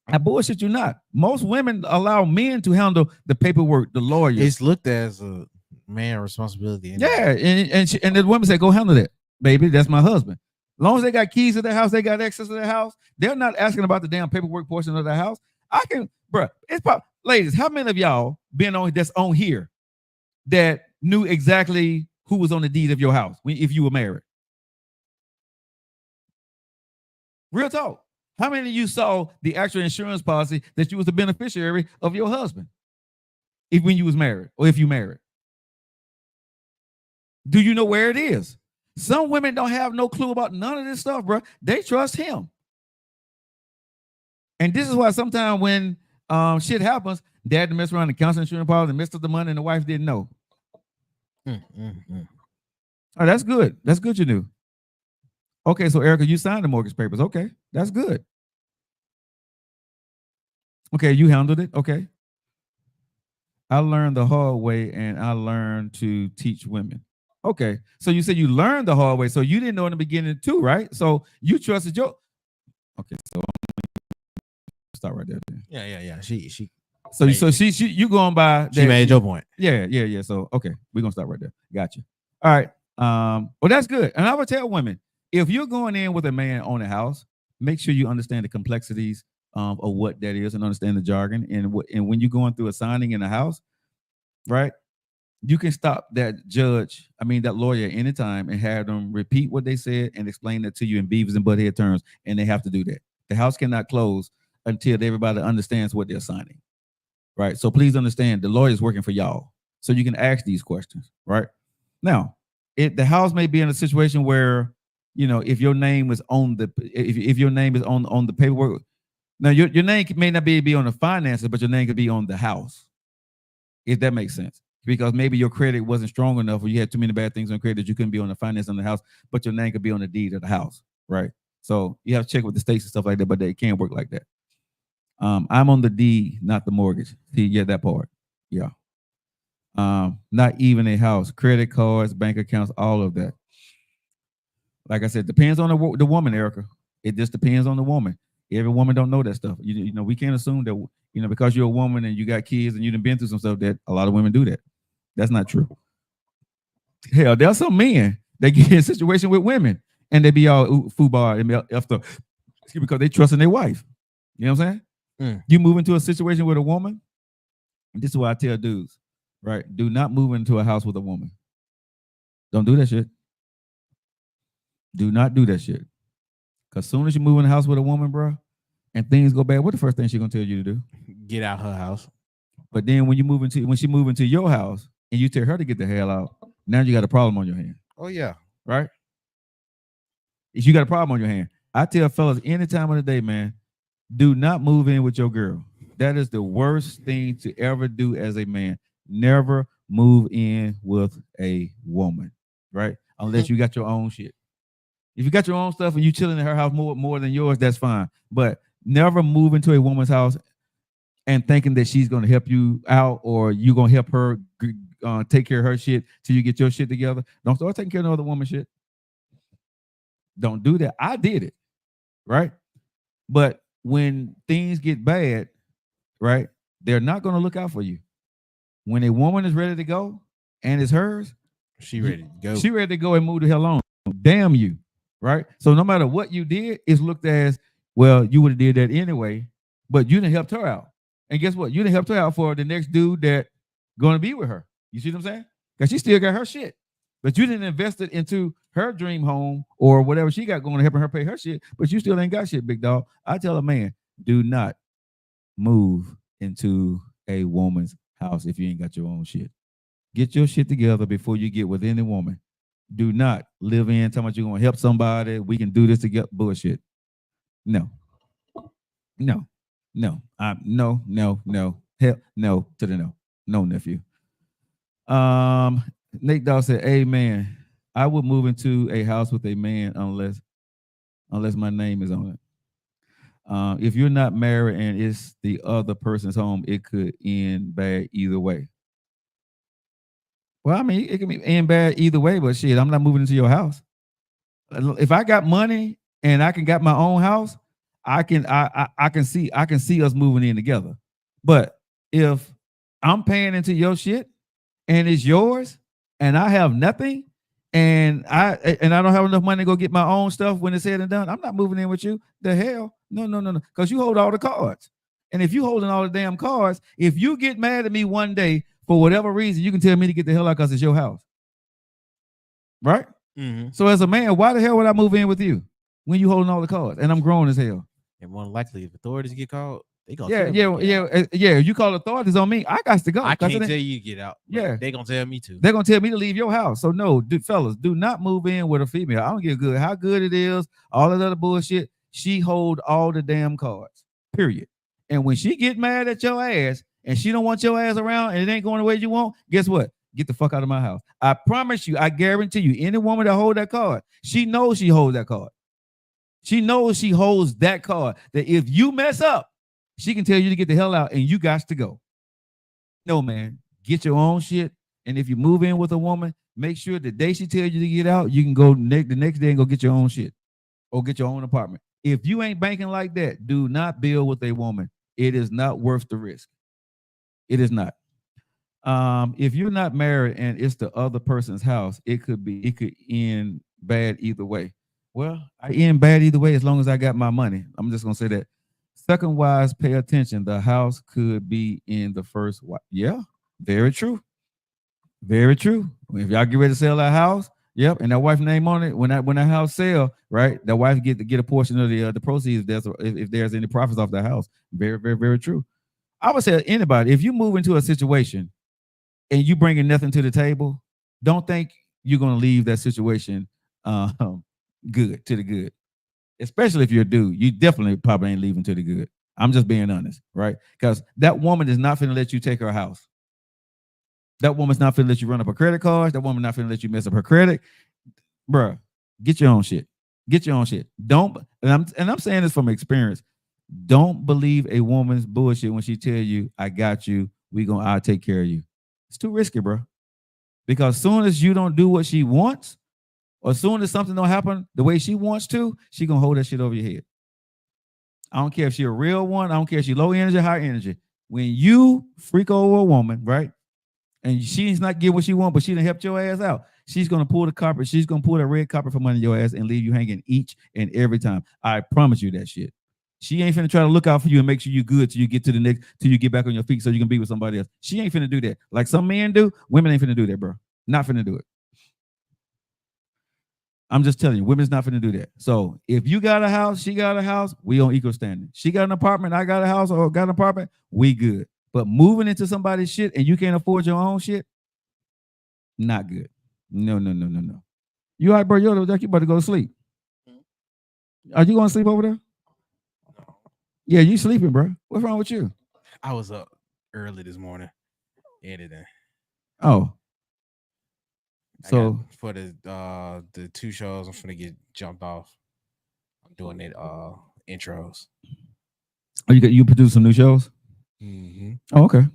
I bullshit you not. Most women allow men to handle the paperwork, the lawyers. It's looked at as a man responsibility. Yeah, and the women say, go handle that, baby. That's my husband. As long as they got keys to their house, they got access to their house. They're not asking about the damn paperwork portion of their house. I can, bro. It's probably, ladies, how many of y'all been on that's on here that knew exactly who was on the deed of your house if you were married? Real talk. How many of you saw the actual insurance policy that you was the beneficiary of your husband when you was married, or if you married? Do you know where it is? Some women don't have no clue about none of this stuff, bro. They trust him. And this is why sometimes when shit happens, dad mess around and cancel insurance policy and messed up the money and the wife didn't know. Oh, that's good. That's good you knew. Okay, so Erica, you signed the mortgage papers. Okay, that's good. Okay, you handled it. Okay. I learned the hard way, and I learned to teach women. Okay, so you said you learned the hard way, so you didn't know in the beginning too, right? So you trusted your. Okay, so start right there. Yeah. She. So she you going by She made your point. Yeah. So okay, we're gonna stop right there. Gotcha. All right. Well, that's good. And I would tell women, if you're going in with a man on a house, make sure you understand the complexities of what that is and understand the jargon. And when you're going through a signing in a house, right? You can stop that lawyer anytime and have them repeat what they said and explain that to you in Beavis and Butthead terms, and they have to do that. The house cannot close until everybody understands what they're signing, right? So please understand, the lawyer is working for y'all, so you can ask these questions, right? Now, the house may be in a situation where, if your name is on the if your name is on the paperwork, now your name may not be on the finances, but your name could be on the house, if that makes sense. Because maybe your credit wasn't strong enough, or you had too many bad things on credit that you couldn't be on the finance on the house, but your name could be on the deed of the house, right? So you have to check with the states and stuff like that, but they can't work like that. I'm on the deed, not the mortgage. See, yeah, that part. Yeah. Not even a house, credit cards, bank accounts, all of that. Like I said, depends on the woman, Erica. It just depends on the woman. Every woman don't know that stuff. We can't assume that, because you're a woman and you got kids and you've been through some stuff, that a lot of women do that. That's not true. Hell, there's some men that get in a situation with women and they be all foobar and after because they trust in their wife. You know what I'm saying? You move into a situation with a woman. This is what I tell dudes, right? Do not move into a house with a woman. Don't do that shit. Do not do that shit. Because as soon as you move in the house with a woman, bro, and things go bad, what the first thing she's gonna tell you to do? Get out her house. But then when she move into your house and you tell her to get the hell out, now you got a problem on your hand. Oh yeah. Right? If you got a problem on your hand, I tell fellas any time of the day, man, do not move in with your girl. That is the worst thing to ever do as a man. Never move in with a woman, right? Unless you got your own shit. If you got your own stuff and you chilling in her house more than yours, that's fine. But never move into a woman's house and thinking that she's going to help you out or you're going to help her take care of her shit till you get your shit together. Don't start taking care of no other woman's shit. Don't do that. I did it, right? But when things get bad, right, they're not going to look out for you. When a woman is ready to go and it's hers, she ready to go. She ready to go and move the hell on. Damn you, right? So no matter what you did, it's looked as, well, you would have did that anyway, but you done helped her out. And guess what? You done helped her out for the next dude that going to be with her. You see what I'm saying? Because she still got her shit. But you didn't invest it into her dream home or whatever she got going to helping her pay her shit, but you still ain't got shit, big dog. I tell a man, do not move into a woman's house if you ain't got your own shit. Get your shit together before you get with any woman. Do not live in talking about you're going to help somebody. We can do this together. Bullshit. No. No. No. No. Hell no to the no. No, nephew. Nate Dawg said, amen. I would move into a house with a man unless my name is on it. If you're not married and it's the other person's home, it could end bad either way. Well, I mean, it can end bad either way, but shit, I'm not moving into your house. If I got money and I can got my own house, I can see us moving in together. But if I'm paying into your shit and it's yours and I have nothing and I don't have enough money to go get my own stuff when it's said and done, I'm not moving in with you. The hell? No. Because you hold all the cards. And if you holding all the damn cards, if you get mad at me one day for whatever reason, you can tell me to get the hell out because it's your house. Right? Mm-hmm. So as a man, why the hell would I move in with you when you holding all the cards and I'm grown as hell? And more likely, if authorities get called, they gonna yeah. You call authorities on me, I got to go. I can't tell you to get out. Yeah, they gonna tell me to. They're gonna tell me to leave your house. So no, fellas, do not move in with a female. I don't give a good how good it is, all that other bullshit. She hold all the damn cards. Period. And when she get mad at your ass and she don't want your ass around and it ain't going the way you want, guess what? Get the fuck out of my house. I promise you, I guarantee you, any woman that hold that card, she knows she holds that card. She knows she holds that card. That if you mess up, she can tell you to get the hell out and you got to go. No, man, get your own shit. And if you move in with a woman, make sure the day she tells you to get out, you can go the next day and go get your own shit or get your own apartment. If you ain't banking like that, do not build with a woman. It is not worth the risk. It is not. If you're not married and it's the other person's house, it could end bad either way. Well, I end bad either way as long as I got my money. I'm just gonna say that. Second wise, pay attention. The house could be in the first wife. Yeah, very true. Very true. If y'all get ready to sell that house, yep, and that wife name on it, when that house sell, right, that wife get a portion of the proceeds if there's any profits off the house. Very, very, very true. I would say anybody, if you move into a situation and you bringing nothing to the table, don't think you're gonna leave that situation good. Especially if you're a dude, you definitely probably ain't leaving to the good. I'm just being honest, right? Because that woman is not finna let you take her house. That woman's not finna let you run up her credit cards. That woman not finna let you mess up her credit. Bruh, get your own shit. Get your own shit. Don't, and I'm saying this from experience. Don't believe a woman's bullshit when she tell you, I got you, I'll take care of you. It's too risky, bro. Because as soon as you don't do what she wants, or as soon as something don't happen the way she wants to, she gonna hold that shit over your head. I don't care if she a real one. I don't care if she low energy, high energy. When you freak over a woman, right, and she's not getting what she wants, but she done helped your ass out, she's gonna pull the carpet. She's gonna pull the red carpet from under your ass and leave you hanging each and every time. I promise you that shit. She ain't finna try to look out for you and make sure you good till you get to the next, till you get back on your feet so you can be with somebody else. She ain't finna do that. Like some men do, women ain't finna do that, bro. Not finna do it. I'm just telling you, women's not finna do that. So if you got a house, she got a house, we on equal standing. She got an apartment, I got a house or got an apartment, we good. But moving into somebody's shit and you can't afford your own shit, not good. No. You all right, bro? You're like you about to go to sleep. Are you going to sleep over there? Yeah, you sleeping, bro. What's wrong with you? I was up early this morning editing. Oh. So for the 2 shows, I'm finna get jumped off. I'm doing it intros. Oh, you produce some new shows? Mm-hmm. Oh, okay.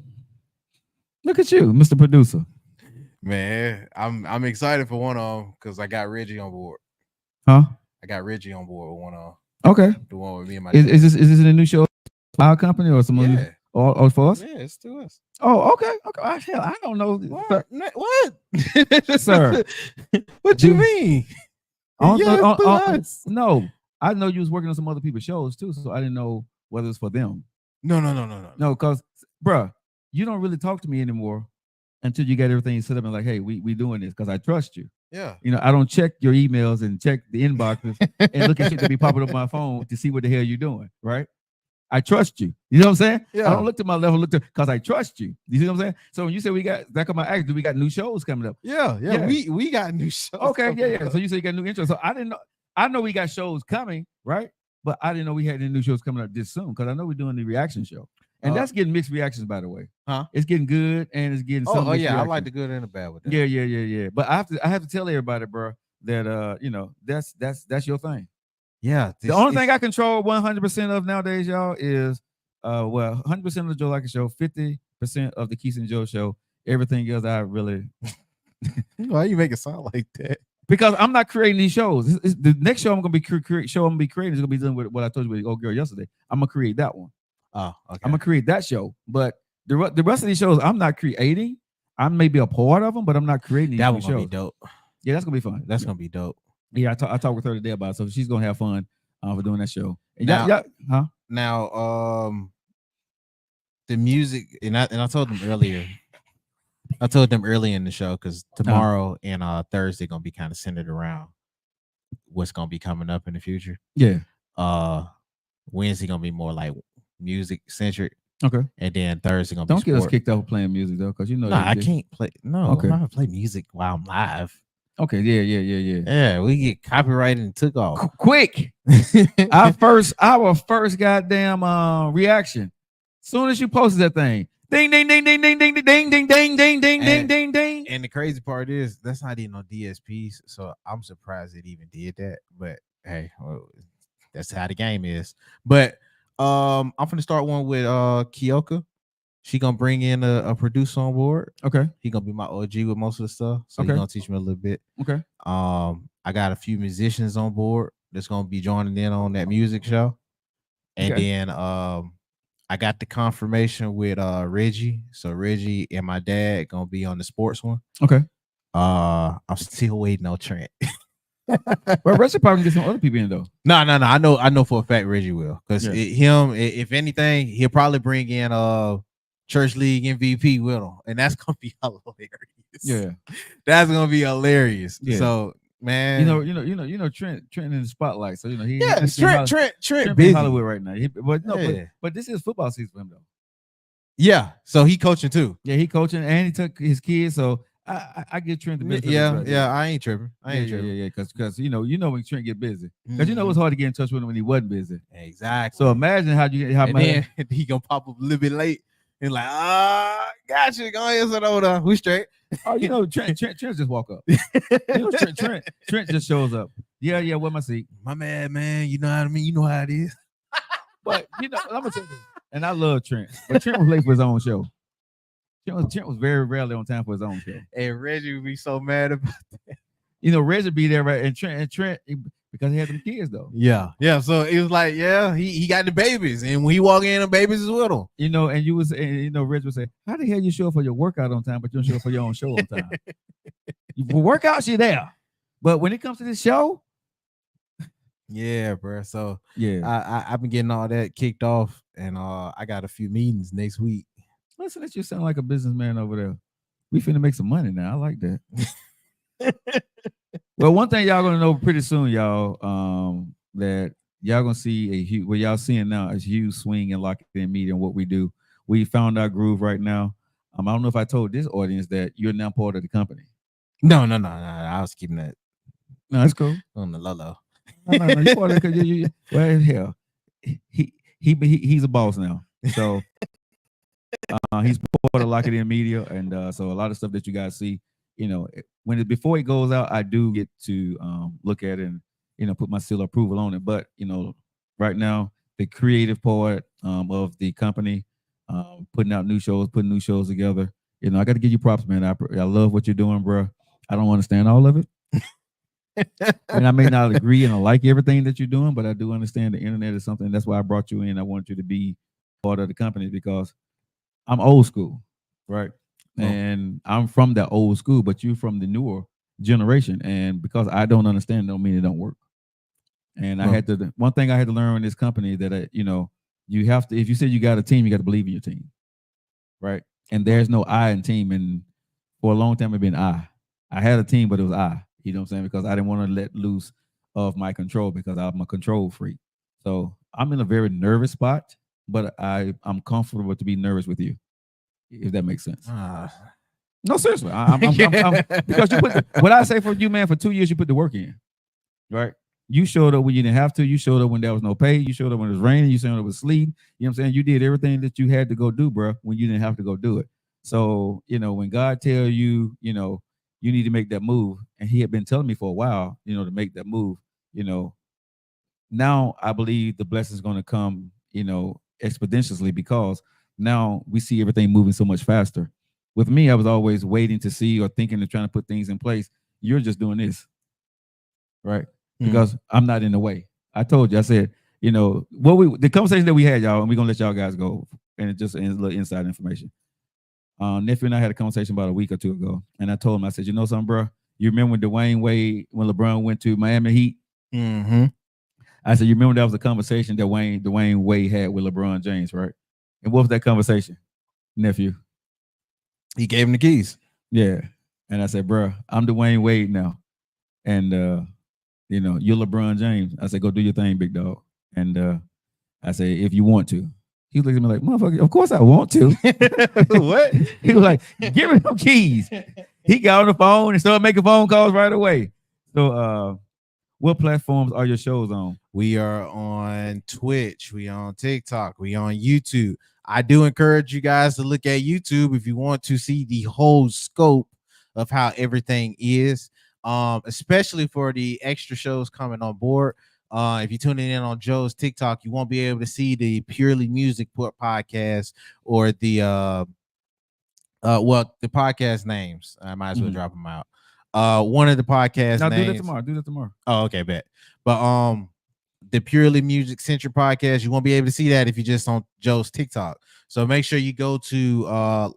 Look at you, Mr. Producer. Man, I'm excited for one of them because I got Reggie on board. Huh? I got Reggie on board with one of them. Okay. The one with me and my is this a new show? Our company or someone? Yeah. Or for us? Yeah, it's to us. Oh, okay. Hell, I don't know. What? Sir. What you mean? No, I know you was working on some other people's shows too, so I didn't know whether it's for them. No. No, because, bruh, you don't really talk to me anymore until you get everything set up and like, hey, we doing this because I trust you. Yeah. You know, I don't check your emails and check the inboxes and look at shit that be popping up on my phone to see what the hell you're doing, right? I trust you. You know what I'm saying? Yeah. I don't look to my level, because I trust you. You see what I'm saying? So when you say we got back on my act, we got new shows coming up. Yeah. We got new shows. Okay, yeah. So you say you got new intro. So I didn't know. I know we got shows coming, right? But I didn't know we had any new shows coming up this soon because I know we're doing the reaction show. And that's getting mixed reactions, by the way. Huh? It's getting good and it's getting some. Oh yeah, reactions. I like the good and the bad with that. Yeah. But I have to tell everybody, bro, that that's your thing. Yeah. The only thing I control 100% of nowadays, y'all, is 100% of the Joe Like Show, 50% of the Keith and Joe Show. Everything else, I really. Why you make it sound like that? Because I'm not creating these shows. The next show I'm gonna be creating is gonna be done with what I told you with the old girl yesterday. I'm gonna create that one. Oh, okay. I'm gonna create that show, but the rest of these shows I'm not creating. I may be a part of them, but I'm not creating these that one shows. gonna be dope. Yeah, that's gonna be fun. That's gonna be dope. Yeah, I talked with her today about it, so she's gonna have fun for doing that show. And Now, the music, and I told them earlier. I told them early in the show because tomorrow and Thursday gonna be kind of centered around what's gonna be coming up in the future. Yeah. Wednesday gonna be more like music centric. Okay. And then Thursday gonna don't be get us kicked off playing music though, because you know. I can't play. No, okay. I'm not gonna play music while I'm live. Okay. Yeah. Yeah, we get copyrighted and took off quick. our first goddamn reaction. Soon as you posted that thing. Ding, ding, ding, ding, ding, ding, ding, ding, ding, ding, ding, ding, ding, ding. And the crazy part is that's not even on DSPs, so I'm surprised it even did that. But hey, that's how the game is. But I'm gonna start one with Kioka. She gonna bring in a producer on board. Okay. He gonna be my OG with most of the stuff, so okay. he's gonna teach me a little bit. Okay. I got a few musicians on board that's gonna be joining in on that music show, and then I got the confirmation with Reggie. So Reggie and my dad gonna be on the sports one. Okay. I'm still waiting on Trent. Well, Reggie probably get some other people in though. No. I know for a fact Reggie will. Because if anything, he'll probably bring in Church League MVP with him. And that's gonna be hilarious. Yeah. That's gonna be hilarious. Yeah. So man, You know, Trent in the spotlight. So he's Trent in busy. Hollywood right now. Yeah. But this is football season for him though. Yeah, so he coaching too. Yeah, he coaching and he took his kids. So I get Trent the benefit. Yeah, I ain't tripping. Yeah. Because you know when Trent get busy. Because you know it's hard to get in touch with him when he wasn't busy. Exactly. So imagine how and much then he gonna pop up a little bit late and like, gotcha, go ahead, sit over there. We straight. Oh, Trent just walk up. Trent just shows up. Yeah, where my seat? My man, you know what I mean? You know how it is. But I'm gonna tell you, and I love Trent, but Trent was late for his own show. Trent was very rarely on time for his own show. And Reggie would be so mad about that. Reggie be there, right? And Trent because he had them kids though. Yeah. So it was like, he got the babies, and when he walk in, the babies is with him. And Reggie would say, "How the hell you show up for your workout on time, but you don't show up for your own show on time?" For workouts, you're there, but when it comes to this show, yeah, bro. So yeah, I've been getting all that kicked off, and I got a few meetings next week. Listen, that you sound like a businessman over there. We finna make some money now. I like that. Well, one thing y'all gonna know pretty soon, y'all, that y'all gonna see a huge, what y'all seeing now is huge swing in Lock It In Media and what we do. We found our groove right now. I don't know if I told this audience that you're now part of the company. No. I was keeping that. No, that's cool. On the low. No, you part of it well, hell, he's a boss now. So he's part of Lock It In Media, and so a lot of stuff that you guys see, before it goes out, I do get to look at it and put my seal of approval on it. But right now, the creative part of the company, putting new shows together. I got to give you props, man. I love what you're doing, bro. I don't understand all of it. And I may not agree and I like everything that you're doing, but I do understand the internet is something. That's why I brought you in. I want you to be part of the company because I'm old school, right? Oh. And I'm from that old school, but you're from the newer generation. And because I don't understand, don't mean it don't work. And one thing I had to learn in this company that, you have to, if you say you got a team, you got to believe in your team, right? And there's no I in team. And for a long time, it's been I. I had a team, but it was I. You know what I'm saying? Because I didn't want to let loose of my control because I'm a control freak. So I'm in a very nervous spot, but I'm comfortable to be nervous with you, if that makes sense. No, seriously. I'm because you what I say for you, man, for 2 years, you put the work in, right? You showed up when you didn't have to. You showed up when there was no pay. You showed up when it was raining. You showed up when it was sleet. You know what I'm saying? You did everything that you had to go do, bro, when you didn't have to go do it. So, when God tell you, you need to make that move. And he had been telling me for a while, to make that move, now I believe the blessing is going to come, exponentially because now we see everything moving so much faster. With me, I was always waiting to see or thinking and trying to put things in place. You're just doing this, right? Because I'm not in the way. I told you, I said, the conversation that we had, y'all, and we're going to let y'all guys go. And it's just a little inside information. Nephew and I had a conversation about a week or two ago, and I told him, I said, you know something, bro? You remember when Dwayne Wade, when LeBron went to Miami Heat? Mm-hmm. I said, you remember that was a conversation that Dwayne Wade had with LeBron James, right? And what was that conversation, nephew? He gave him the keys. Yeah. And I said, bro, I'm Dwayne Wade now. And, you're LeBron James. I said, go do your thing, big dog. And I said, if you want to. He looked at me like, motherfucker, of course I want to. What? He was like, give me them keys. He got on the phone and started making phone calls right away. So what platforms are your shows on? We are on Twitch. We on TikTok. We on YouTube. I do encourage you guys to look at YouTube if you want to see the whole scope of how everything is, especially for the extra shows coming on board. If you're tuning in on Joe's TikTok, you won't be able to see the Purely Music podcast or the the podcast names. I might as well drop them out. One of the podcast names. Do that tomorrow. Oh, okay, bet. But the Purely Music Centric podcast. You won't be able to see that if you're just on Joe's TikTok. So make sure you go to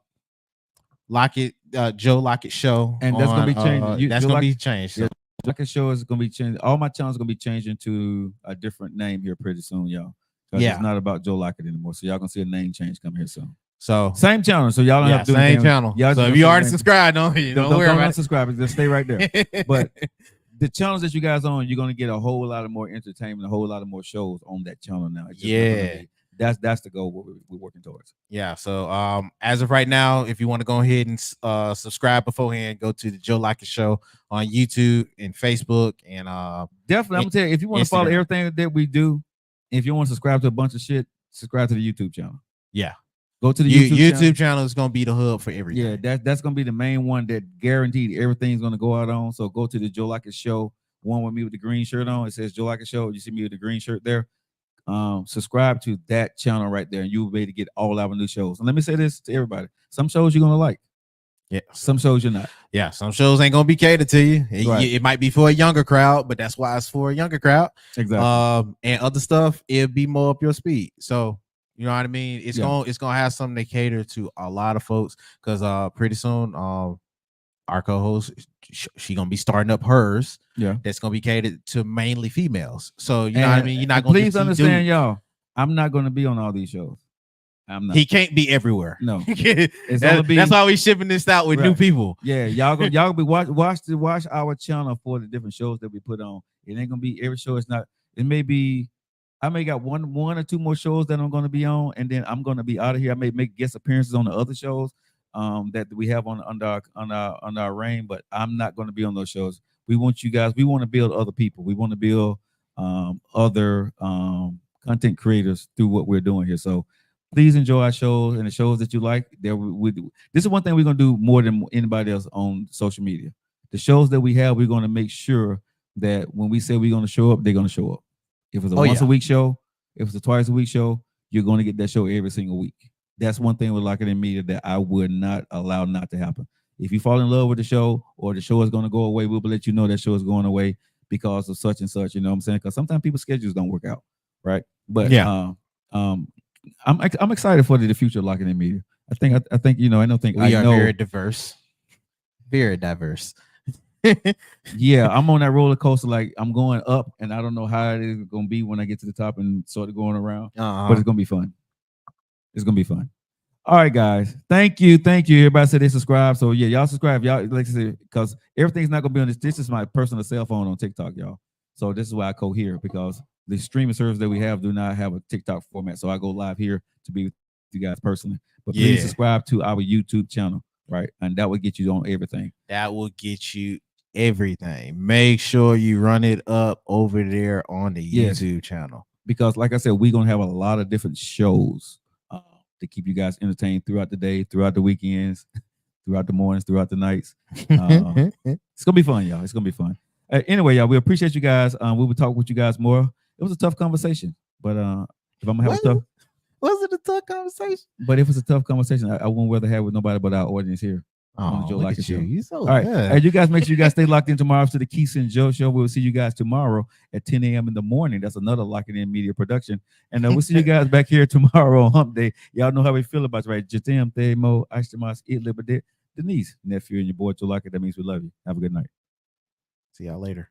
Lockett, Joe Lockett Show, And that's gonna be changed. That's Joe gonna be Lockett- changed. Yeah. So, Lockett Show is gonna be changed. All my channels gonna be changing to a different name here pretty soon, y'all. 'Cause Yeah. it's not about Joe Lockett anymore. So y'all gonna see a name change coming here soon. so Same channel, so y'all don't yeah, have to do same anything. channel. Y'all So just if you gonna already see the name. subscribed, don't Don't worry about unsubscribe. Just stay right there. it. But the channels that you guys on, you're gonna get a whole lot of more entertainment, a whole lot of more shows on that channel now. It's just not gonna Yeah. be- that's the goal we're working towards. Yeah. So as of right now, if you want to go ahead and subscribe beforehand, go to the Joe Lockett Show on YouTube and Facebook and Definitely, I'm gonna tell you, if you want to follow Instagram. everything that we do, if you want to subscribe to a bunch of shit, subscribe to the YouTube channel. yeah. Go to the YouTube channel is gonna be the hub for everything. Yeah, that's gonna be the main one that guaranteed everything's gonna go out on. So go to the Joe Lockett Show, one with me with the green shirt on. It says Joe Lockett Show. You see me with the green shirt there. Subscribe to that channel right there, and you will be able to get all our new shows. And let me say this to everybody: some shows you're gonna like, Yeah. some shows you're not. Yeah, some shows ain't gonna be catered to you. Right. It might be for a younger crowd, but that's why it's for a younger crowd. Exactly. And other stuff, it'll be more up your speed. So you know what I mean? It's Yeah. gonna have something to cater to a lot of folks because pretty soon our co-host she gonna be starting up hers. Yeah. That's gonna be catered to mainly females. So you know what I mean? You're not and gonna please just see understand, dudes. y'all. I'm not gonna be on all these shows. I'm not. He can't be everywhere. No. That's gonna be- why we shipping this out with new Right. people. Yeah, y'all be watch our channel for the different shows that we put on. It ain't gonna be every show. It's not. It may be. I may got one or two more shows that I'm gonna be on, and then I'm gonna be out of here. I may make guest appearances on the other shows that we have on our reign, but I'm not gonna be on those shows. We want you guys. We want to build other people. We want to build other content creators through what we're doing here. So please enjoy our shows and the shows that you like. There, this is one thing we're gonna do more than anybody else on social media. The shows that we have, we're gonna make sure that when we say we're gonna show up, they're gonna show up. If it's a once a week show, if it's a twice a week show, you're gonna get that show every single week. That's one thing with Lockett in Media that I would not allow not to happen. If you fall in love with the show or the show is gonna go away, we'll let you know that show is going away because of such and such. You know what I'm saying? Because sometimes people's schedules don't work out, right? But Yeah. I'm excited for the future of Lockett in Media. I think you know. I don't think We I are know. very diverse. Very diverse. Yeah, I'm on that roller coaster. Like I'm going up, and I don't know how it is going to be when I get to the top and sort of going around. But it's going to be fun. It's going to be fun. All right, guys. Thank you. Everybody said they subscribe. So yeah, y'all subscribe. Y'all like I said, because everything's not going to be on this. This is my personal cell phone on TikTok, y'all. So this is why I cohere because the streaming service that we have do not have a TikTok format. So I go live here to be with you guys personally. But please subscribe to our YouTube channel, right? And that will get you on everything. That will get you everything. Make sure you run it up over there on the YouTube channel. Because like I said, we're going to have a lot of different shows to keep you guys entertained throughout the day, throughout the weekends, throughout the mornings, throughout the nights. It's going to be fun, y'all. It's going to be fun. Anyway, y'all, we appreciate you guys. We will talk with you guys more. It was a tough conversation, but if I'm going to have a tough... Was it a tough conversation? But if it's a tough conversation, I wouldn't rather have with nobody but our audience here. On the Joe look Lockett at you. Show. You so All right. good. Hey, you guys make sure you guys stay locked in tomorrow to the Keith and Joe Show. We'll see you guys tomorrow at 10 a.m. in the morning. That's another Lockett In Media production. And we'll see you guys back here tomorrow on Hump Day. Y'all know how we feel about it, right? Jatem, Themo, Ashtamas, Liberty, Denise, nephew, and your boy Joe Lockett. That means we love you. Have a good night. See y'all later.